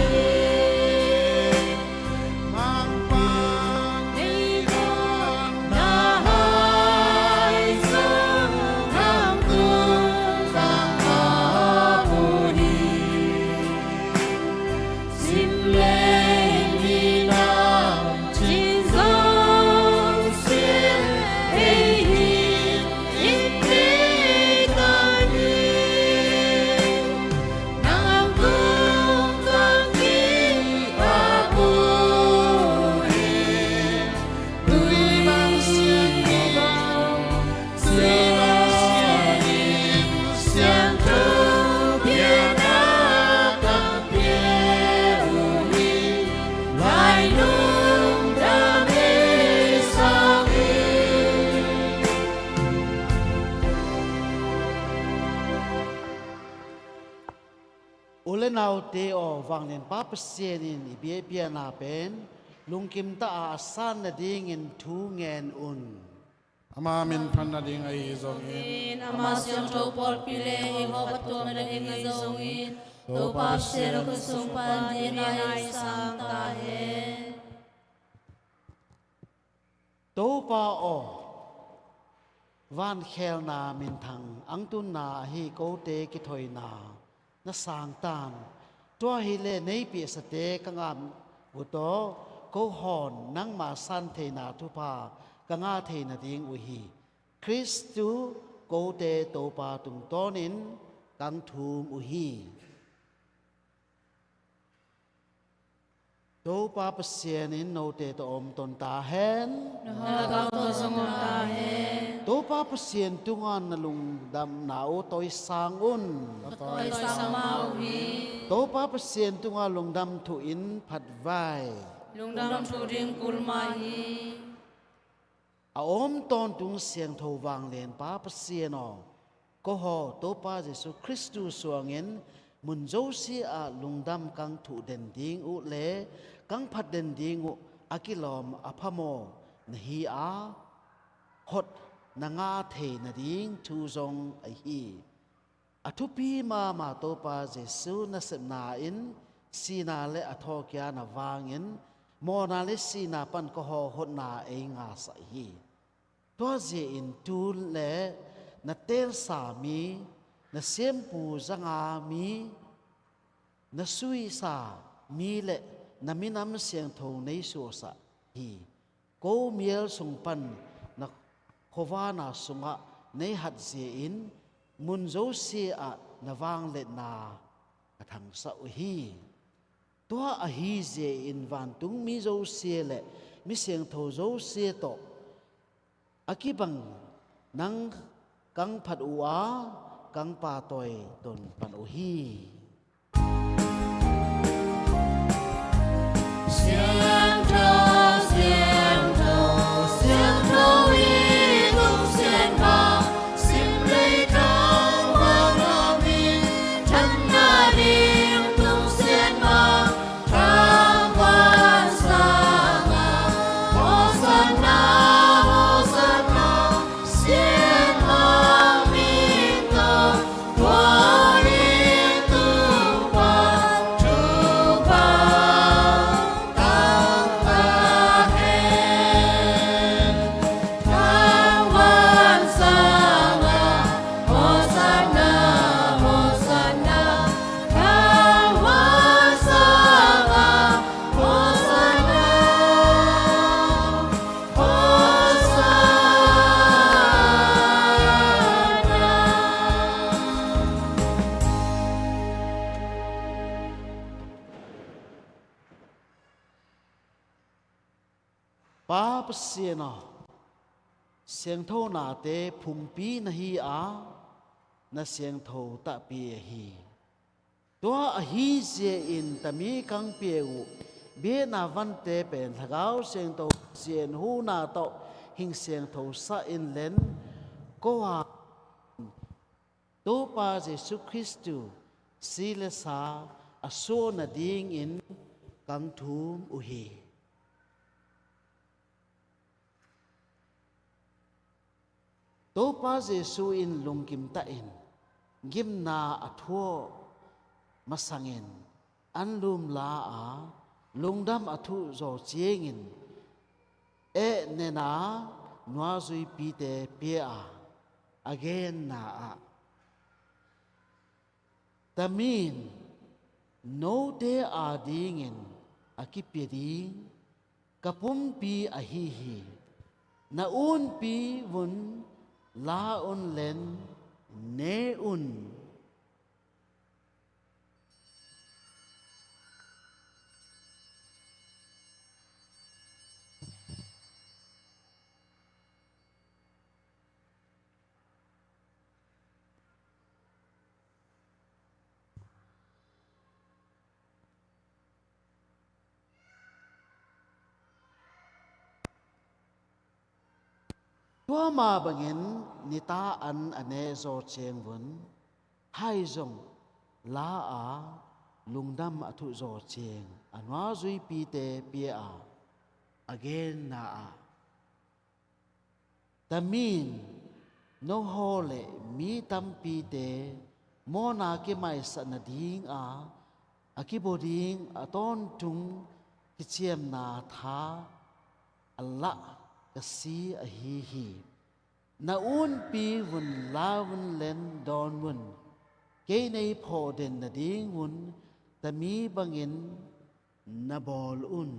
mang pan đi con đã hai sông nam tương đang hạ bồ đi sim lên đi nào trên dòng xuyên ấy hin in đi ta đi nàng cung tăng đi và bồ đi đuôi bằng xiên đi bằng xiên xiên thơ biển đã tăng biển uli lại nung đam mê sang ule nau te o wang nen pa pasien in ibie bia na pen lung kim ta a san na ding in thu ngen un Ama min panna ding ai zong in. in amasyong to por pile i ho patum na ing zong in to pa sero ko sung pan di na ai sang ta he to pa o van khel na min thang ang tun na hi ko te ki thoi na sang tan to hi le nei pi sa te ka ngam u to ko hon nang ma san the na thu pa ka nga the na ding u hi Christu ko te to pa tung tonin kang thum u hi to pa pasien in no te to om ton ta hen na ka to sung ta he to pa pasien tungan na lung dam na o toy sang un toy sang mau hi to pa pasien tunga lung dam thu in phat vai lung dam thu ding kul ma hi a om ton tung siang tho wang len pa pasien o ko ho to pa Jesu Christu suangin mun zo si a lung dam kang thu den ding u le kang phat den ding u akilom aphamo na hi a hot na nga the na ding thu zong a hi athupi ma to pa Jesu na sep na in sina le atho kya na wangin mo na le sina pan ko ho hot na e nga sa hi to je in tu le na tel sa mi na sem pu zanga mi na sui sa mi le na minam siang tho nei so sa hi ko miel sung pan na khowana sunga nei hat je in mun zo si a na wang le na athang sa u hi to a hi je in van tung mi zo si le mi siang tho zo si to akibang nang kang phat u a kang pa toy ton pan u hi xiang tho i tung xian ba sim lei thang wang lo mi thân na ding tung xian ba thang quan sa ma hosanna xian ma mi to tua ni tu pa tu pa tang ta hen thang quan sa ma hosanna thang quan sa ma hosanna pa pasien o siang tho na te phum pi na hi a na siang tho ta pi hi to a hi je in tami kang pi u be na van te pen thagao siang tho sien hu na to hing siang tho sa in len ko a to pa Jesu Christu sile sa aso na ding in kang thum u hi to pa Jesu in lungkim ta in gimna athuo masangin anlum la a lungdam athu zo chiengin e nena noa zui pi te pia again na a tamin no de a dingin akipia ding kapum pi a hi hi na un pi vun la un len ne un tua ma bangin nita an ane zo cheng vun hai zong la a lungdam athu zo cheng anwa zui pi te pia a again na a tamin no hole mi tam pi te mo na ke mai sa na ding a akiboding aton tung kichiam na tha Allah kasi a hi hi na un pi vun la vun len don vun ke nei pho den na ding vun ta mi bangin na bol un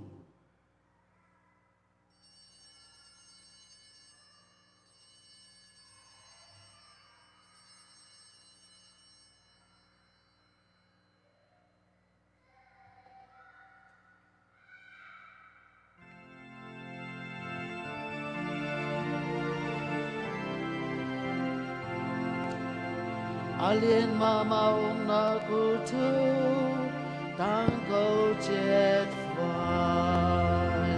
alien mama ong na kutu tang ko jet fai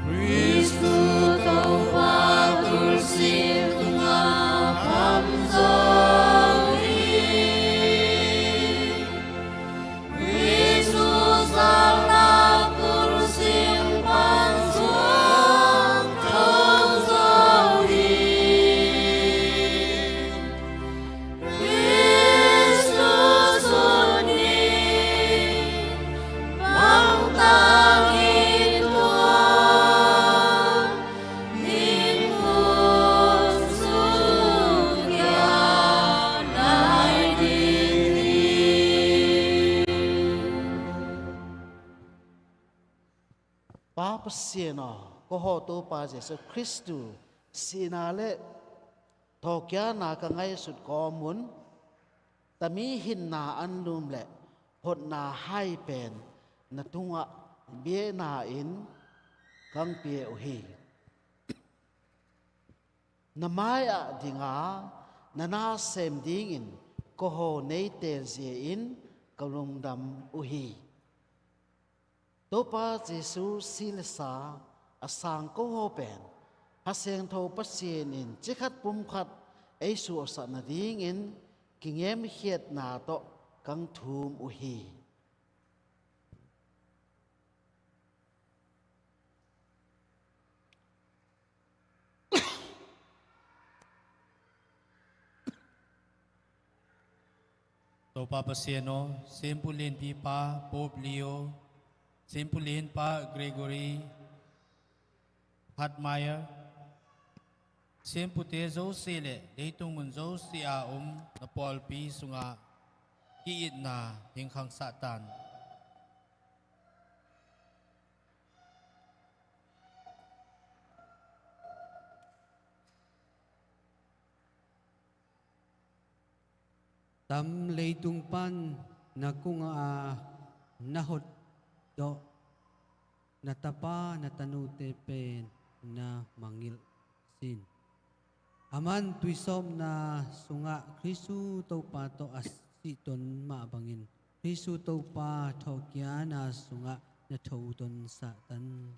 Kristu tau pa tulsi tunga pamzoi Kristu sala tulsi pansuang tau zoi Kristu suni bang tangi tuan Ningun sugya nai diri pa pasieno ko ho to pa Jesu Kristu sinale thokya na ka ngai sut ko mun tami hin na an lum le hot na hai pen na tunga bie na in kang pie o hi na mai a dinga na na sem ding in ko ho nei tel zie in kalung dam u hi topa Jesu silsa asang ko ho pen haseng tho pasien in chikhat pum khat ei su sa na ding in kingem hiet na to kang thum u hi Topa Pasieno, Sempulin Pipa, Pope Leo, Sempulin Pa Gregory, Hatmeyer, Sempute Zo Sele, Leitung Mun Zo Sia na Paul Pi Sunga, Kiit na Hingkang Satan. Tam leitung pan na kung nahot do natapa natanute pen na mangil sin. Aman tuisom na sunga Kristu tau pa to asiton maabangin. Kristu tau pa thokya na sunga na thauton satan.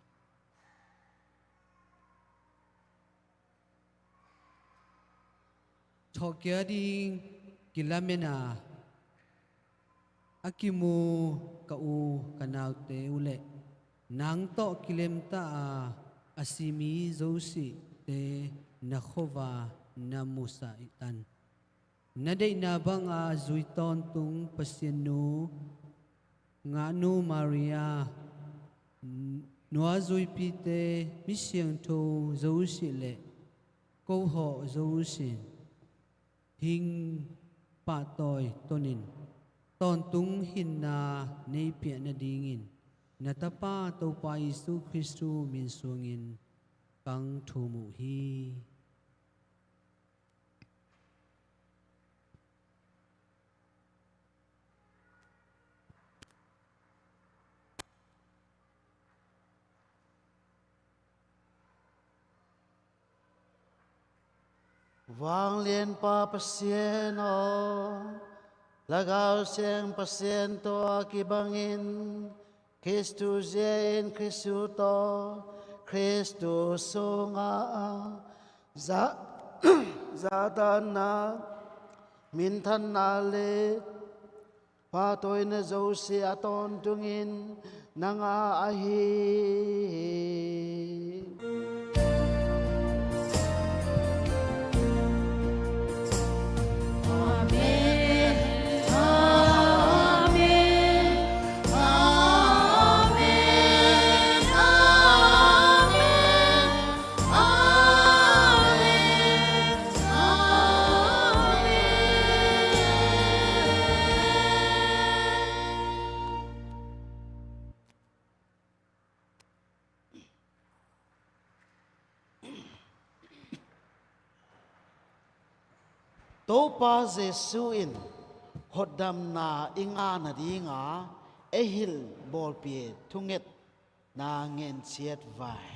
Thokya ding kilamena akimu kau kanau te ule nang to kilem ta asimi zosi te nakhova namusa itan Nadai na bang a zuiton tung pasienu nganu Maria noa zui pite misiang to dấu le câu họ dấu xin hình pa toi tonin ton tung hin na nei pia na dingin natapa to pa Isu Kristu min suangin kang thumu hi vang liên pa pasien o lagaw siyang pasien to kibangin Kristus yen Kristu to Kristus sunga za zatan na mintan na le patoy na zo si aton tungin nangaahi. Topa Jesuin hodam na inga na di nga ehil bolpie tunget na ngen siet vai.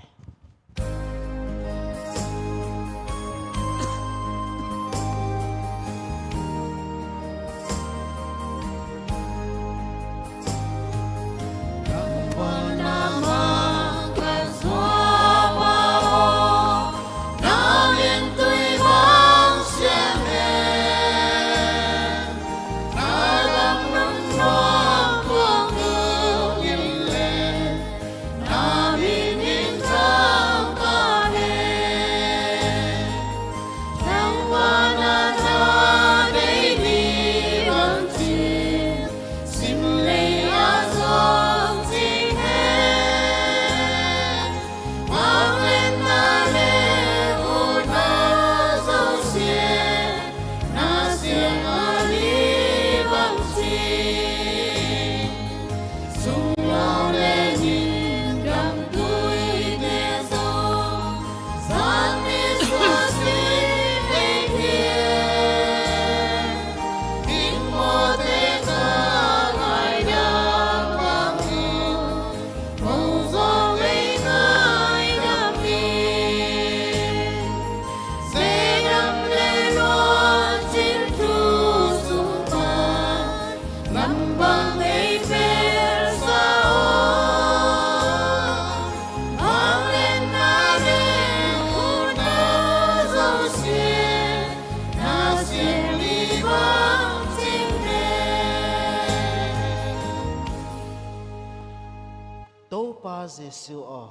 Jesu o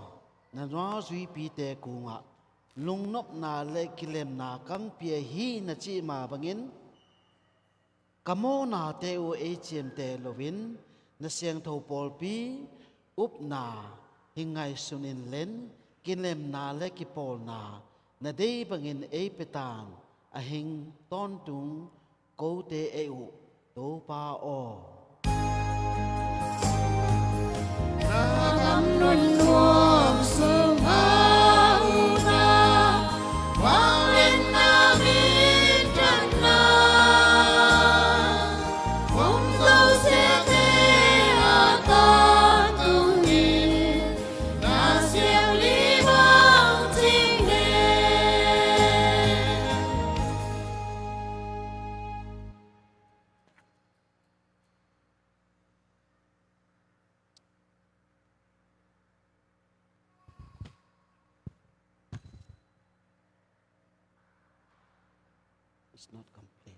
na noa zui pi te kunga lung nop na le kilem na kang pia hi na chi ma bangin kamo na te u hm te lovin na siang tho pol pi up na hingai sunin len kilem na le ki pol na dei bangin e petan a hing ton tung ko te e u to pa o nun nuông sương hau na vang lên namin trần na bóng dâu xe thế à ta tung nhìn na siêu lý vang chính đê It's not complete.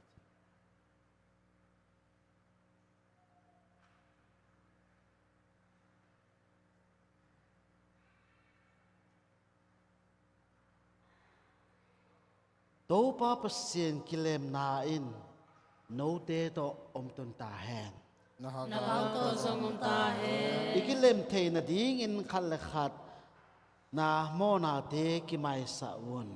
Topa pasien kilem na in nấu tê to om tôn ta hèn na hau to zong ta he ikilem thei na ding in khal le khat na mo na te ki mai sa won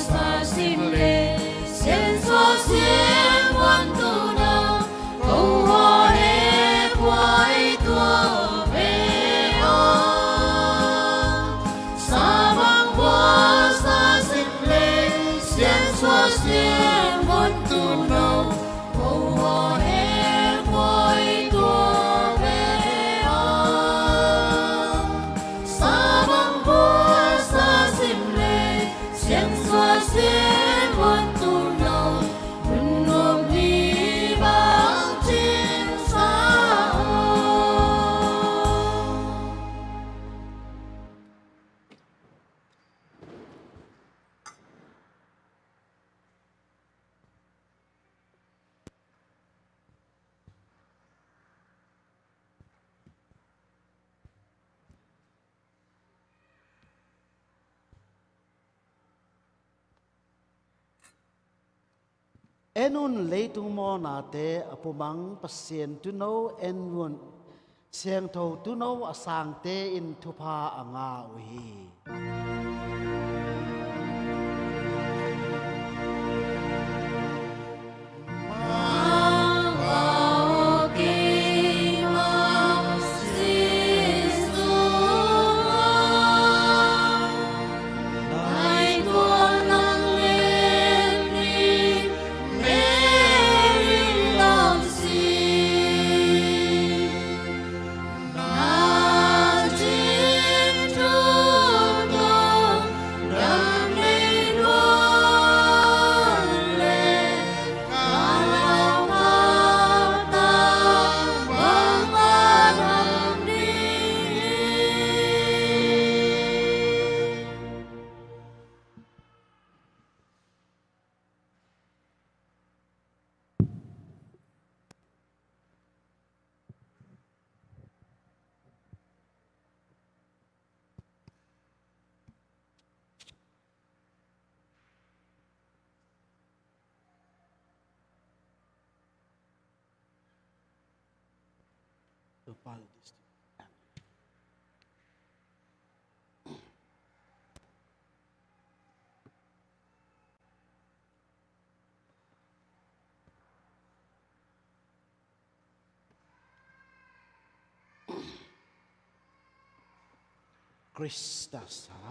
sa sim le sen so sim wan tu na câu hoa he quay tua về o sa bang hoa sa sim le sen so sim wan tu na câu hoa he quay tua về o sa bang hoa sa sim le sen so sim wan tu na run nom đi bao trên xa enun leitung mo na te apumang pasien tu no enun siang tho tu no asang te in thupa anga uhi Kristasa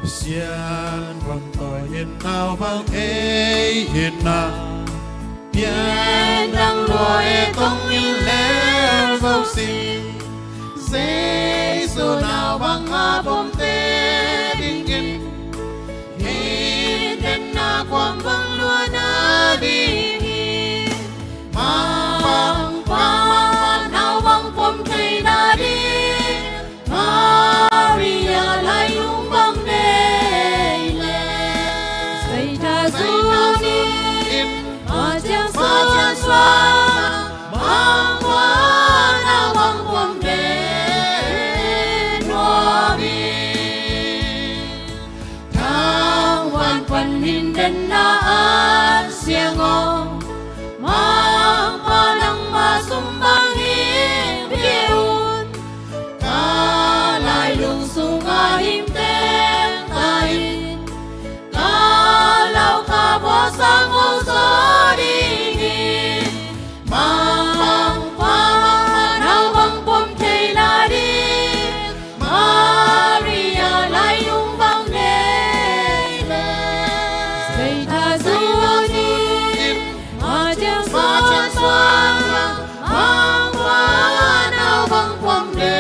xian vang tội hiền nào vang ê hiền na Bien đang lùa không như lẽ dấu xin dễ dù nào bằng ngã bom tê đình in hiền đến na quang vang lùa na đi mang nào vang bom thầy na đi hin den na an siang ong mang panang masumbang him biun ka lai lung sunga him ten kain ka lau ka bo sang o so ding mang pa nau bang pom thei na di Maria lai lung bang ne le sei tha zu ni ma jiang son son mang pa nau bang pom de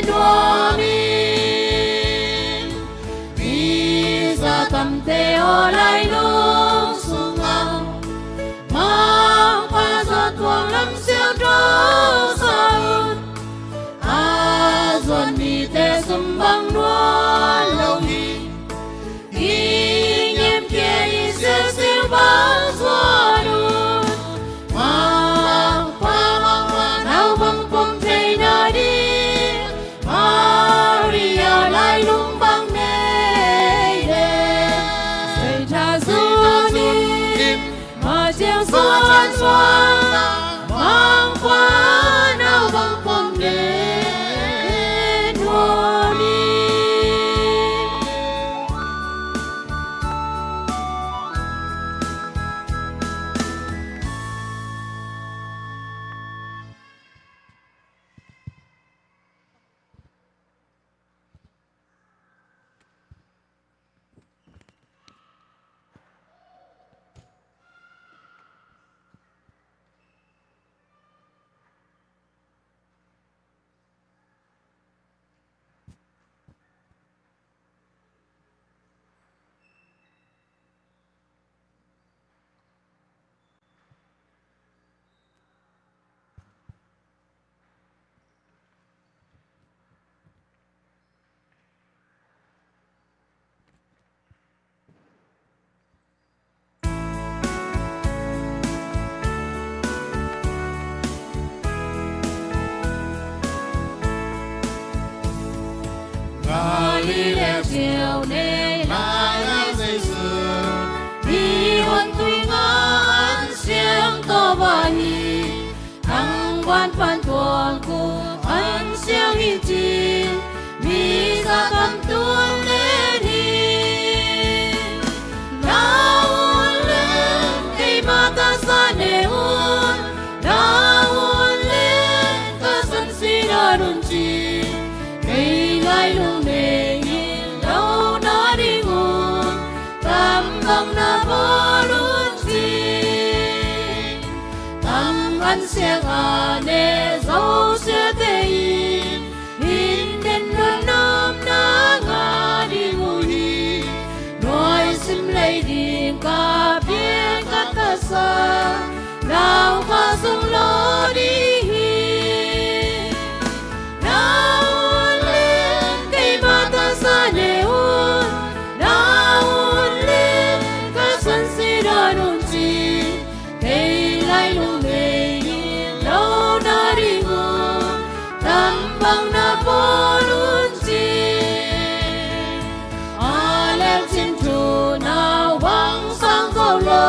do mi vi za tam te o lai lung sung ang mang pa za tuang lam siêu trâu sao a zuan mi te sum bang nuan lâu hi nhem kia y siêu siêu bang zuan un mang pa nau bang pom thei na đi Maria lai lung bang nei de sei tha zu ni ma chiang xuân xuân mang qua nao bang pom đến hoa đi Galileo chiều nay lại dậy sớm đi huân tuy ngân siêng to và hi thăng quan phan tuồng cu ân siêng hi chi mi ra cầm tuôn lên hi naun lên cây mata sa neun naun lên ta sân si đa đun chi cây lai lung ne lâu na đi ngun tam bang na bo lun chi tam an siang a ne zo se te hin den lun nam na nga đi ngu hi noi sim lei đi ka bien ka ta sa nào ka sung lo đi bang na bo lun chi a lem chin tu na wang sang go lo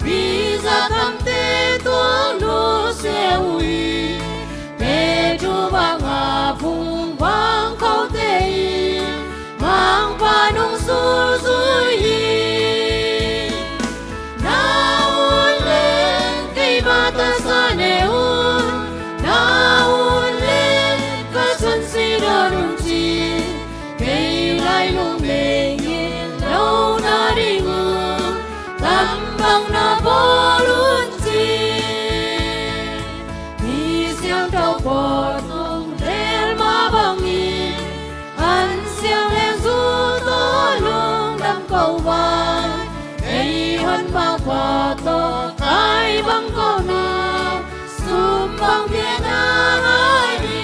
vi za tham te tuang lu se ui te tu bang a phung wang khâu te mang pa nong su su yi na un lên cây ba ta sa ne un na un si đa đun chi cây lai lung lệ nhiên lâu na đi ngun tam bang na bo lun chi mi siang trâu bò tung lên ma bang mi ăn siang lên du to lung đam cầu vàng cây hơn ba quả to cái bang cầu na sum bang thiên ai đi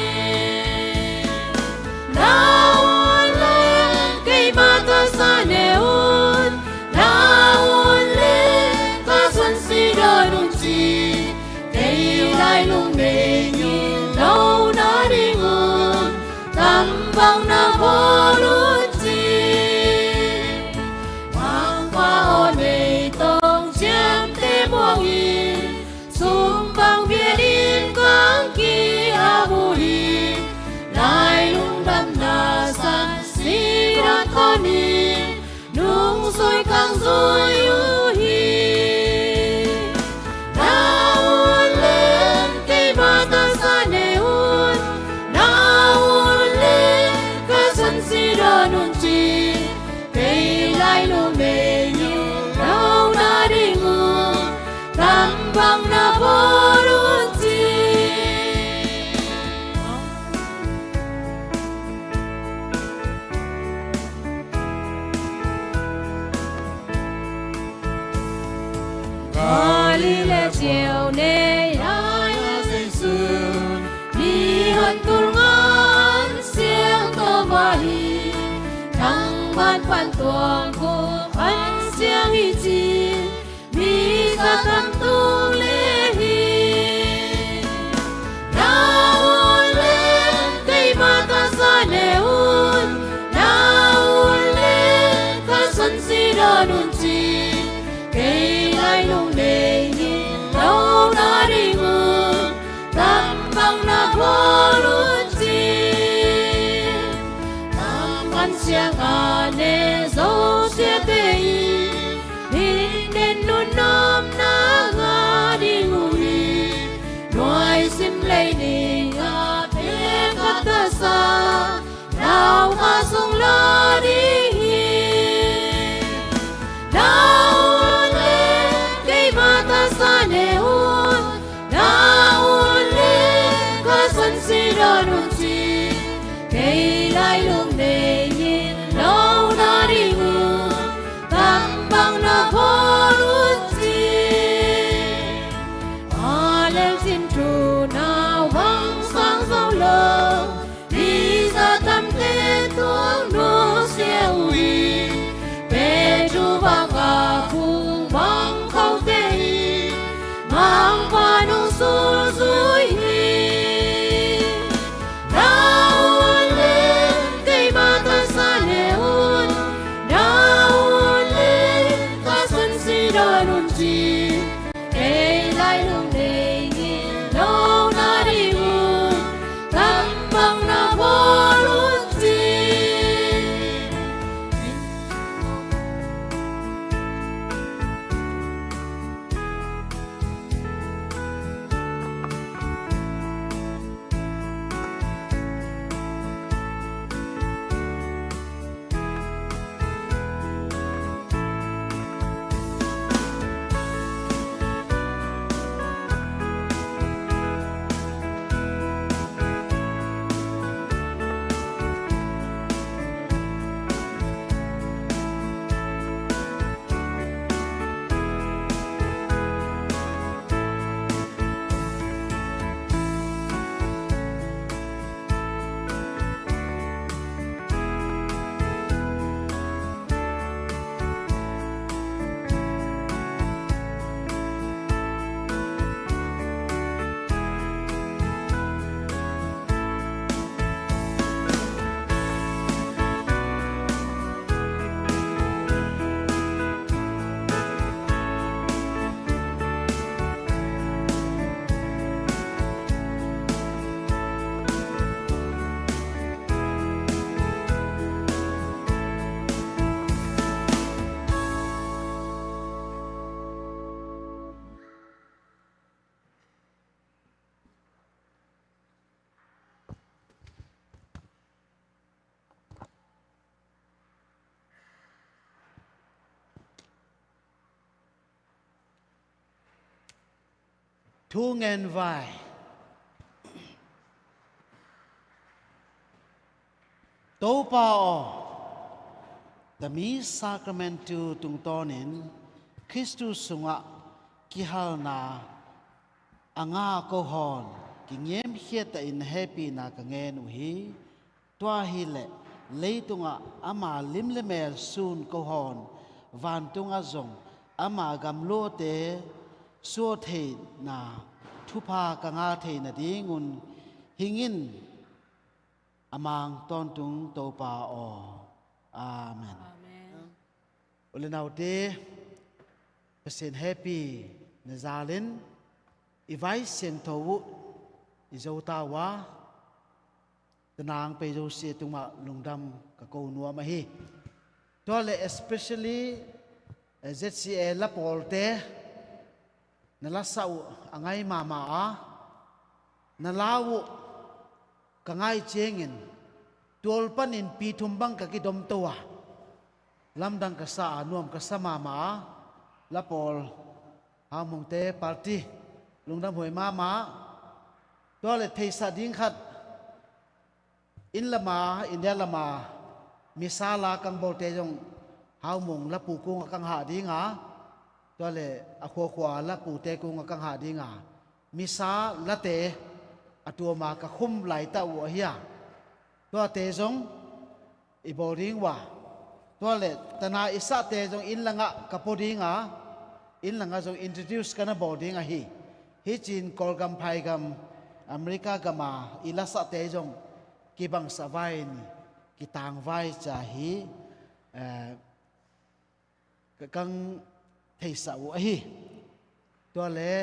naun lên cây mata sa neun naun lên ta xuân si đa đun chi cây lai lung ne nhìn lâu na đi ngun tam bang na bo lun chi sang rồi hi naun lên cây ba ta sa neun naun lên ca san si ra nun chi cây lai lu mê như nau na đi ngu tam bang na boru chi Galile chiều nay ai dây sườn đi hơn tur ngon xiang to bahi thăng ban phan tuồng cô ăn xiang hi chi mi sa tam tu lê hi naun lên cây ma ta sa neun naun lên ca san si ra nun chi cây lai lung lê nhìn đâu na đi ngư tam bang na vô luôn chi tam ăn xiang à nê dấu xia tê y đi nên nun nom na nga đi ngủ đi nuôi sim lây đi nga phê khát ta sa nào nga sung la đi naun lên cây ma ta sa neun naun lên ca san si ra nun chi cây lai lung lê nhìn đâu na đi ngư tam bang na vô luôn chi a lên xin tru nào vang sang dấu lơ đi ra tam tê tuông nô xe uy về chu ba ca khung bang khâu tê mang qua nung su dui hi naun lên cây ma ta sa neun naun lên ca san si ra nun chi cây lai lung lê nhìn đâu na đi ngu tam bang na vô luôn chi thu ngàn vài tố pa o tami sacramentu tung tonin Christus sunga kihal na anga ko hon kingem hieta in happy na kangen uhi tua hi le tunga ama limlemel sun ko hon van tunga zong ama gamlo te so the na thupa kanga the na dingun hingin amang ton tung to pa o amen ulenau te sen happy na zalin ivai sen towu izota wa tenang pe jo se tuma lungdam ka ko nuwa ma hi to le especially ZCA la polte na la sau angai mama a na lawu kangai chengin tuol panin pi thumbang ka kidom towa lamdang ka sa anuam ka sa mama la pol hamung te party lungdam hoi mama to le thei sa ding khat in lama india lama misala kang bolte jong hau mong la pu kung kang ha di nga to le a kho khwa la pu te kung kang ha di nga misa la te atua ma ka khum lai ta wo hia to te jong i boring wa to le tana isa te jong in langa ka poding nga in langa jong introduce kana boarding a hi chin kol gam phai gam america gama ila sa te jong ki bang sa vai ni ki tang vai cha hi kang thei sa wo hi to le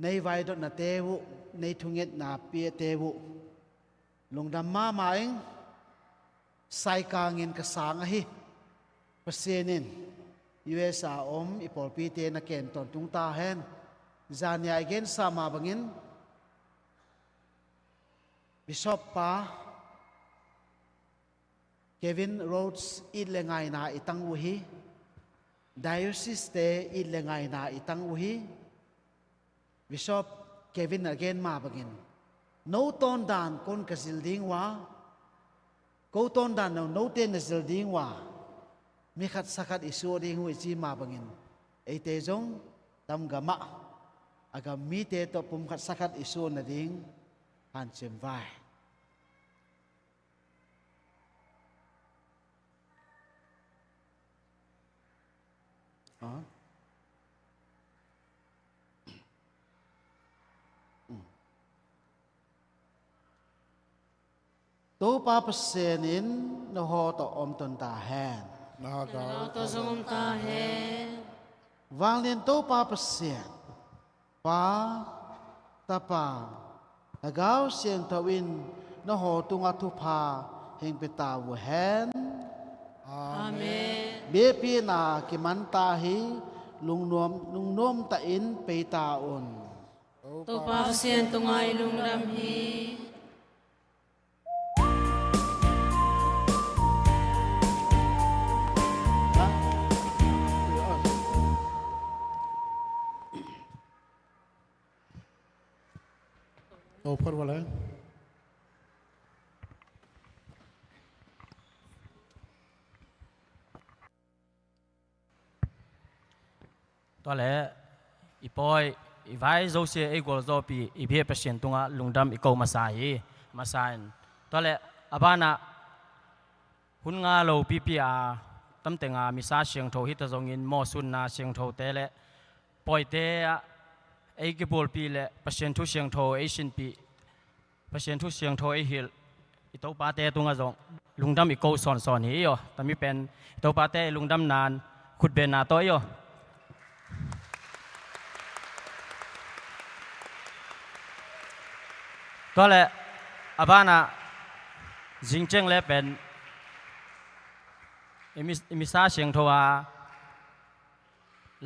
nei vai dot na te wo nei thunget na pie te wo lungdam ma maing sai kangin ka sang a hi pasenin USA ipol pi te na ken ton tung ta hen zania again sama bangin Bishop pa Kevin Rhodes ilengai na itang uhi diocese te ilengai na itang uhi Bishop Kevin again ma bangin no ton dan kon ka zilding wa ko ton dan no ten na zilding wa mi khat sakat isu ding hui chi ma bangin ei te jong tam gama aga mi te to pum khat sakat isu na ding han chem vai to pa pasenin no ho to om ton ta hen Nào tôi dùng ta hết vang lên to pa pasien pa ta pa nagaw sien tawin no ho tunga thu pa heng peta wo hen Amen be pi na ki man ta hi lung nom ta in pe ta on tôi bao xiên tôi ngay lung đam hi Open wala. Toa le ipoi ivai zo se e gol zo pi ibhe pasien tunga lungdam iko masai masain toa le abana hun nga lo pi pi a tam tenga misa siang tho hita zong in mo sun na siang tho te le poi te ai ki bol pi le pasien thu siang tho ai sin pi pasien thu siang tho ai hil ito pa te tunga zong lungdam iko son son hi yo tami pen ito pa te lungdam nan khut ben na to yoก็เลยอาบ้านะจริงจังเลยเป็นมิซาเสียงทัว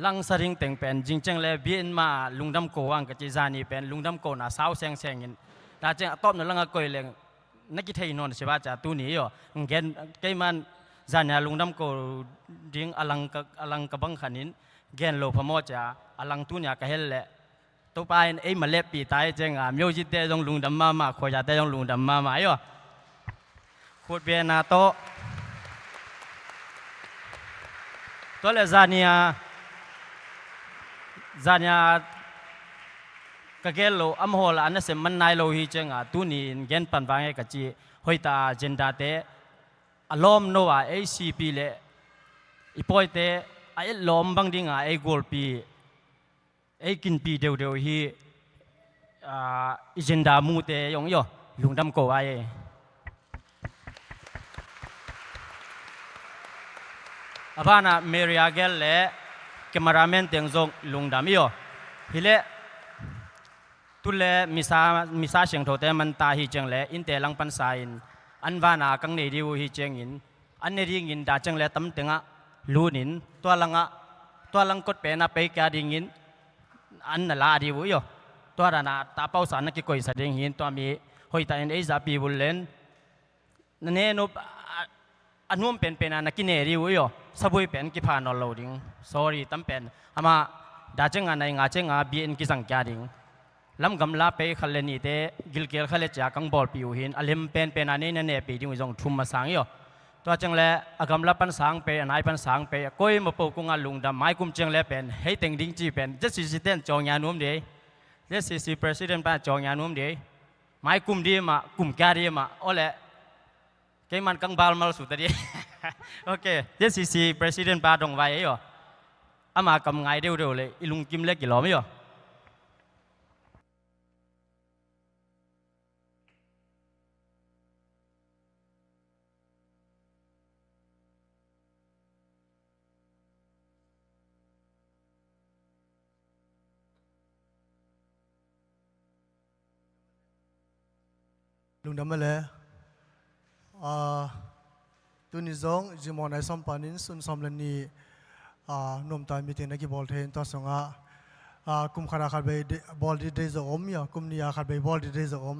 ลังสริงแต่งเป็นจริงจังเลยเบียนมาลุงดำโกวังกับจีจานีเป็นลุงดำโกน่ะสาวแสงเงินแต่จังตอบนั่นลังก็เลยนักกิจไทยนนท์ใช่ป่ะจ้าตัวนี้อยู่เงินแค่มันจานีลุงดำโกดิ้งอลังกบังขันินเงินโลพมอจ้าอลังตัวนี้ก็เห็นแหละตัวไปไอ้มาเล็บปีตายจังมีโอจิตเตจงลุงดำมาขอยาเตจงลุงดำมาอยู่ขวดเบียร์นาโตตัวเลซานีกะเกลโลอัมโฮลอันนั้นเสมันนายโลฮีจังตัวนี้เงินปันบางกะจีหอยตาเจนดาเตอารมณ์โนวาไอซีพีเลอีปอยเตไอลมบางดิ่งไอโกลปีไอ้กินปีเดียวฮีอิจินดามูเตยงโยลุงดำโกไออาบ้านะเมริอาเกลเล่แคมราแมนเตียงซงลุงดำโยฮิเล่ตุเล่มิซาเชียงโถเตมันตาฮีจังเล่อินเตลังปันสายอันวานากังเนดิวฮีเจงอินอันเนดิงินดาจังเล่ตั้มเตงะ ลูนินตัวลังกดเป็นนะไปแกดิ่งินอันนั่นละดีวุ้ยตัวนั้นนะตาเป้าสารนักกิจสัตย์หินตัวมีหอยตาเอ็นเอซาปีบุลเลนนั่นเองนุอันนู้นเป็นนักกินเนรีวุ้ยสบุยเป็นกิพานอลโลดิ้ง sorry ตั้มเป็นอามาดาจังงานในงาเจงาบีเอ็นกิสังแกดิ่งลำกำลาไปขันเลนี่เตกิลเกลขันเลจากกังบอลปิวหินอเลมเป็นอันนี้นั่นเองปีดิ่งวิจงทุ่มมาสังยตัวจังเลกำลาปันสังไปอันไหนปันสังไปก้อยมาปูกุงาลุงดำไม้กุมจังเลเป็นให้เต็งดิ้งจีเป็นจะสิสิเต้นจองยานุ่มเดียจะสิประธานป้าจองยานุ่มเดียไม้กุมดีมากุมแกดีมาโอ้เละแกมันกังบาลมาสุดเดียโอเคจะสิประธานป้าตรงไว้ยอามากำไงเร็วเลยอีลุงกิมเล็กกี่หล่อไหมยลุงดำมาเลยตัวนี้ส่งจิมอนไอซอมปานินสุนซอมเลนีนุ่มตายมีเทนนักบอลเทนตัวส่งกุมขาราขัดไปบอลดีเดย์จะอมยกุมนี้ขัดไปบอลดีเดย์จะอม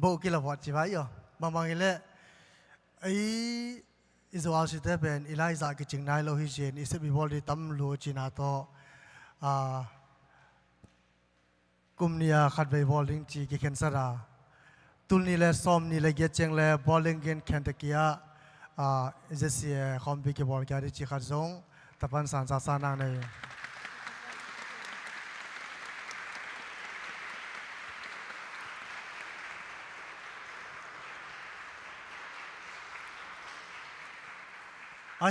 บุกกิลวัดจีบายบางทีเลยไอ้อิสราเอลสิเตเป็นอิไลซ่ากิจิงนายโลหิเจนอิสบิบอลดีตั้มโลจินาโตกุมนี้ขัดไปบอลลิงจีกิเคนซาราตุลนี่เลยซ้อมนี่เลยเกี่ยงเลยบอลลิงเกนแคนตะกี้เจสซี่คอมพิกบอลการ์ดจีขัดซงตะปันสานซานังเลย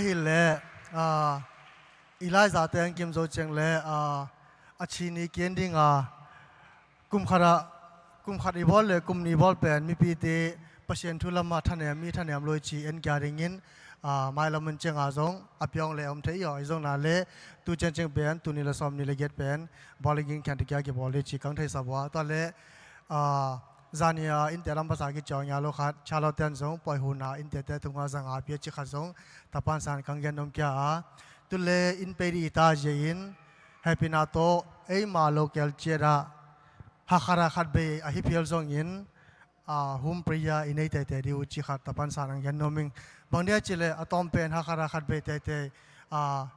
ฮิลเล่อิไลซ่าเตงกิมโซเจงเล่อาชีนีเกนดิ้งกุมขัดอีบอลเลยกุมนี้บอลเป็นมีปีเตเปอร์เซ็นต์ทุลมาท่านมีท่านลอยจีเอ็นการิงินไม่ละมันเจงจงอภิองเลยเทียจงนั่นเลยตูเจงเป็นตูนี่ละซ้อมนี่ละเก็ตเป็นบอลยิงแข่งที่กี่บอลเลยจีกังไทยสบัวตอนเลยจานีอินเตอร์ลำภาษากิจจอยาโลขัดชาลอตเทนจงปล่อยหูนาอินเตอร์เตตุงอาสังอาเปียจิขัดจงตะปันสานกังเกนนมกี้ตุเลยอินเปรีตาเจอินแฮปปี้นาโตเอมาโลเกลเจราฮักคาราขัดเบย์ฮิพิลซงยินหุมปริยาอินเอเตเตดิวจิขัดตะปันสานังยันโนมิงบางเดียจิเลอะตอมเป็นฮักคาราขัดเบย์เตเต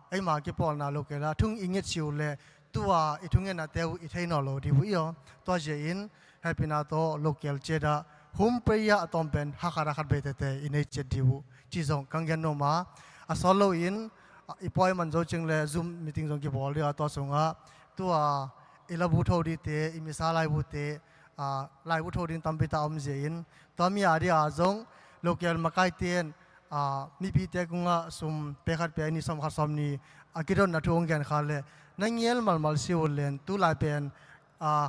ไอมาเก็บปอลนาโลเกล่าทุ่งอิงเงชิวเลตัวอีทุ่งเงินนาเตวอีเทนอโลดิวิโอตัวเจอินแฮปปี้นาโตโลเกลเจดาหุมปริยาอะตอมเป็นฮักคาราขัดเบย์เตเตอินเอเจดิวจิซงกังยันโนมาอะซอลโลอินอีปอยมันโจจึงเลซูมมีติ้งซงเก็บบอลเดียตัวสงตัวอิลาบุทอดีเตอิมิซาไลบุเตไลบุทอดินตัมปิตาอมเจอินตอนมีอารีอาจงโลเกลมาไกเตียนมีปีเตกุงะสุมเปขัดเปนิสมขัดสมนีกิโดนนัทวงกันขาเลนังเยลมัลซิวเลนตุไลเป็น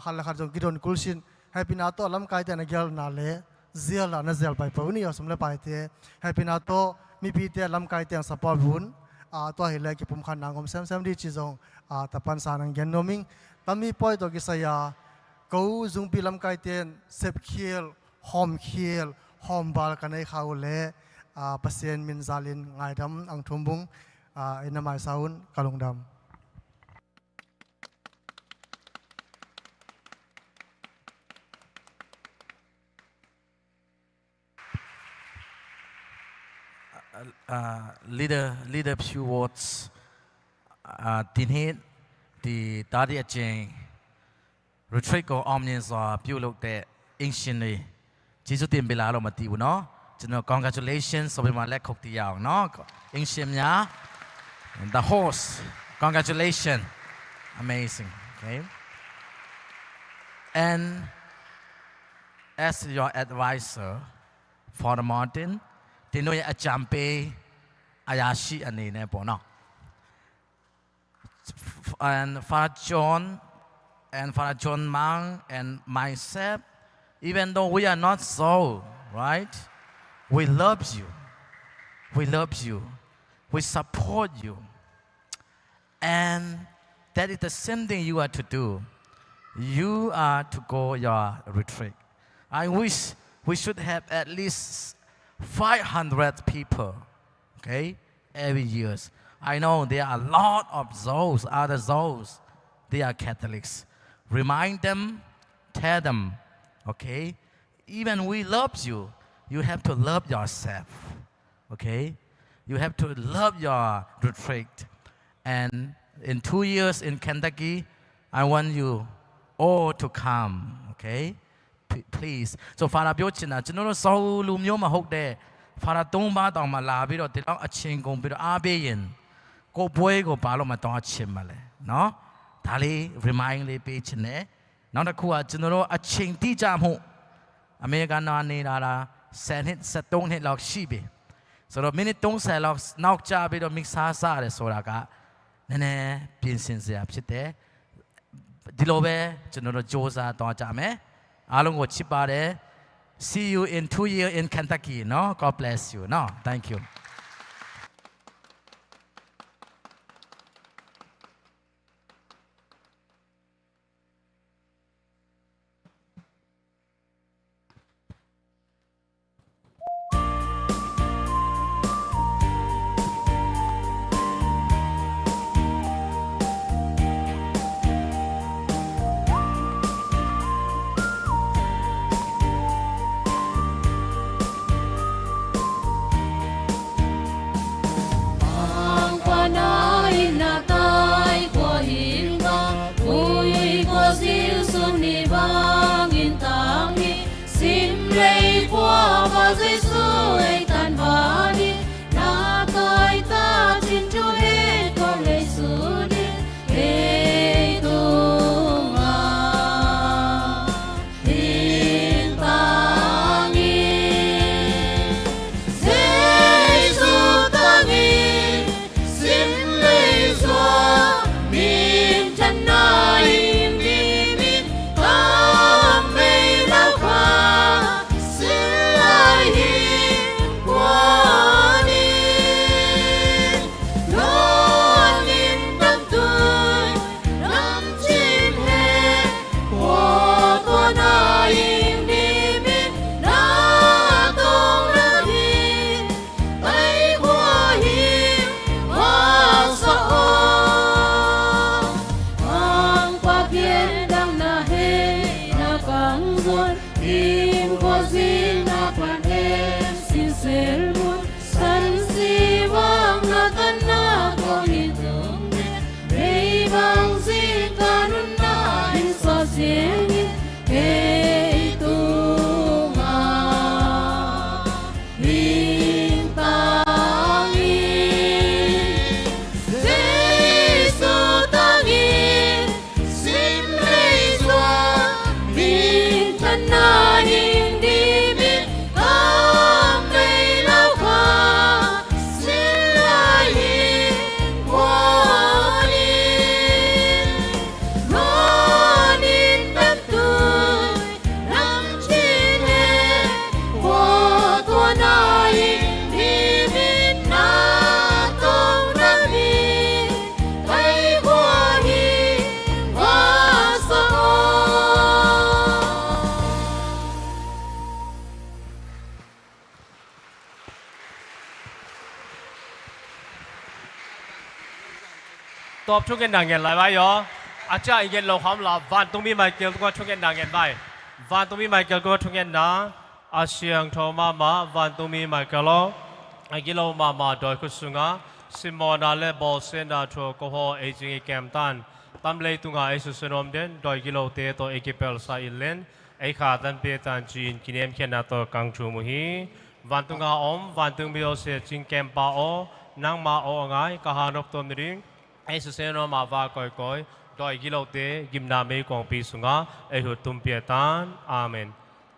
ขัดละขัดจงกิโดนกุลชินให้พินาโตลำไกเตียนเกลนาเลเซียลนาเซียลไปปวนี่สมเลไปเตให้พินาโตมีปีเตลำไกเตียนสปอร์บุนตัวเฮเลกิปุ่มขันนางอมเซมดีจิจงตะปันสานังยันโนมิงตามีปอยตัวกิสยากูจุงพิลำไกเตียนเซบเคียลหอมเคียลหอมบาลกันในข้าวเล่เปอร์เซ็นต์มินซาลินไงดำอังทุ่มบุงอินามาซาอุนกะลงดำleader few words ทีนี้ที่ตาดีเจงรู้ช่วยก็อมเนี่ยสอบพิวลูกแต่อิงชินเลยจีสุดที่เวลาเรามาตีบุเนาะจะเนาะ congratulations สบายมาเล็กขบตียาวเนาะอิงชินเนี่ย the host congratulations amazing okay and as your advisor for the mountain ที่นู้นอาจารย์เปย์อายาชีอันนี้เนี่ยปะเนาะand Father John and Father John Mang and myself, even though we are not so, right? We love you. We love you. We support you. And that is the same thing you are to do. You are to go your retreat. I wish we should have at least 500 people, okay? every years. I know there are a lot of those, other those, they are Catholics. Remind them, tell them, okay? Even we love you, you have to love yourself, okay? You have to love your retreat. And in 2 years in Kentucky, I want you all to come, okay? Please. So Father ပြောချင်တာကျွန်တော်တို့ဆောလူမျိုးမဟုတ်တဲ့ Father 3ပါးတောင်မှလာပြီးတော့ဒီလောက်အချင်းကုန်ပြီးတော့အားပေးရင်ကိုပွဲကိုဘာလို့မတောင်းချင်မလဲเนาะဒါလေး remind လေးပေးချင်တယ်နောက်တစ်ခုကကျွန်တော်တို့အချိန်တိကျမှုအမေရိကန်နာနေတာလား10နှစ်73နှစ်လောက်ရှိပြီဆိုတော့မိနစ်30လောက်နောက်ကျပြီးတော့ mix စားရတယ်ဆိုတာကနည်းနည်းပြင်ဆင်စရာဖြစ်တယ်ဒီလိုပဲကျွန်တော်တို့စ조사တော့ကြမယ်အားလုံးကိုချစ်ပါတယ် See you in 2 years in Kentucky เนาะ God bless you เนาะ Thank youตอบทุกอย่างเงี้ยหลายใบยออาจารย์อีกเราความลับวันตรงมีไมเคิลก็ทุกอย่างเงี้ยใบวันตรงมีไมเคิลก็ทุกอย่างนะอาเซียงทอมาวันตรงมีไมเคิลไอ้กิโลมาโดยคุณสุงาซิมอนาเลบอลเซนดาทัวก็ฮอเอจิงแกมตันตั้มเลยตุงาไอสุสนอมเดนโดยกิโลเตโตเอกิเปลซาอิเลนไอขาตันเปตันจีนกินเอ็มเขียนนาโตกังชูมุฮีวันตุงาวันตุงบิโอเซจิงแกมปาโอนางมาโอไงกะฮานบตัวมิริงไอสุเซนอมาว่าก่อยโดยกิโลเตกิมนาเมกองปีสุงาไอหุตุมเปียตันอาเมน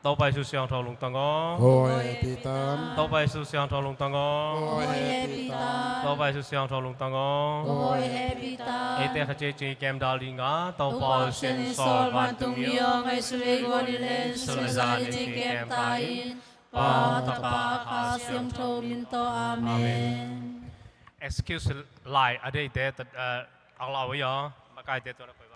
ต่อไปสู่เสียงทอลุงตังอโอยปีตันต่อไปสู่เสียงทอลุงตังอโอยปีตันต่อไปสู่เสียงทอลุงตังอโอยปีตันไอเตขเจจีแกมดาลิงาต่อไปเสียงสอวันตุงยองไอสุเลกวนิเลนสุลซาลิแกมตายปาตปาคาเสียงทอมินโตอาเมน excuse ไลน์อะไรเตอังลาวิยอมาไกลเตตัวนัก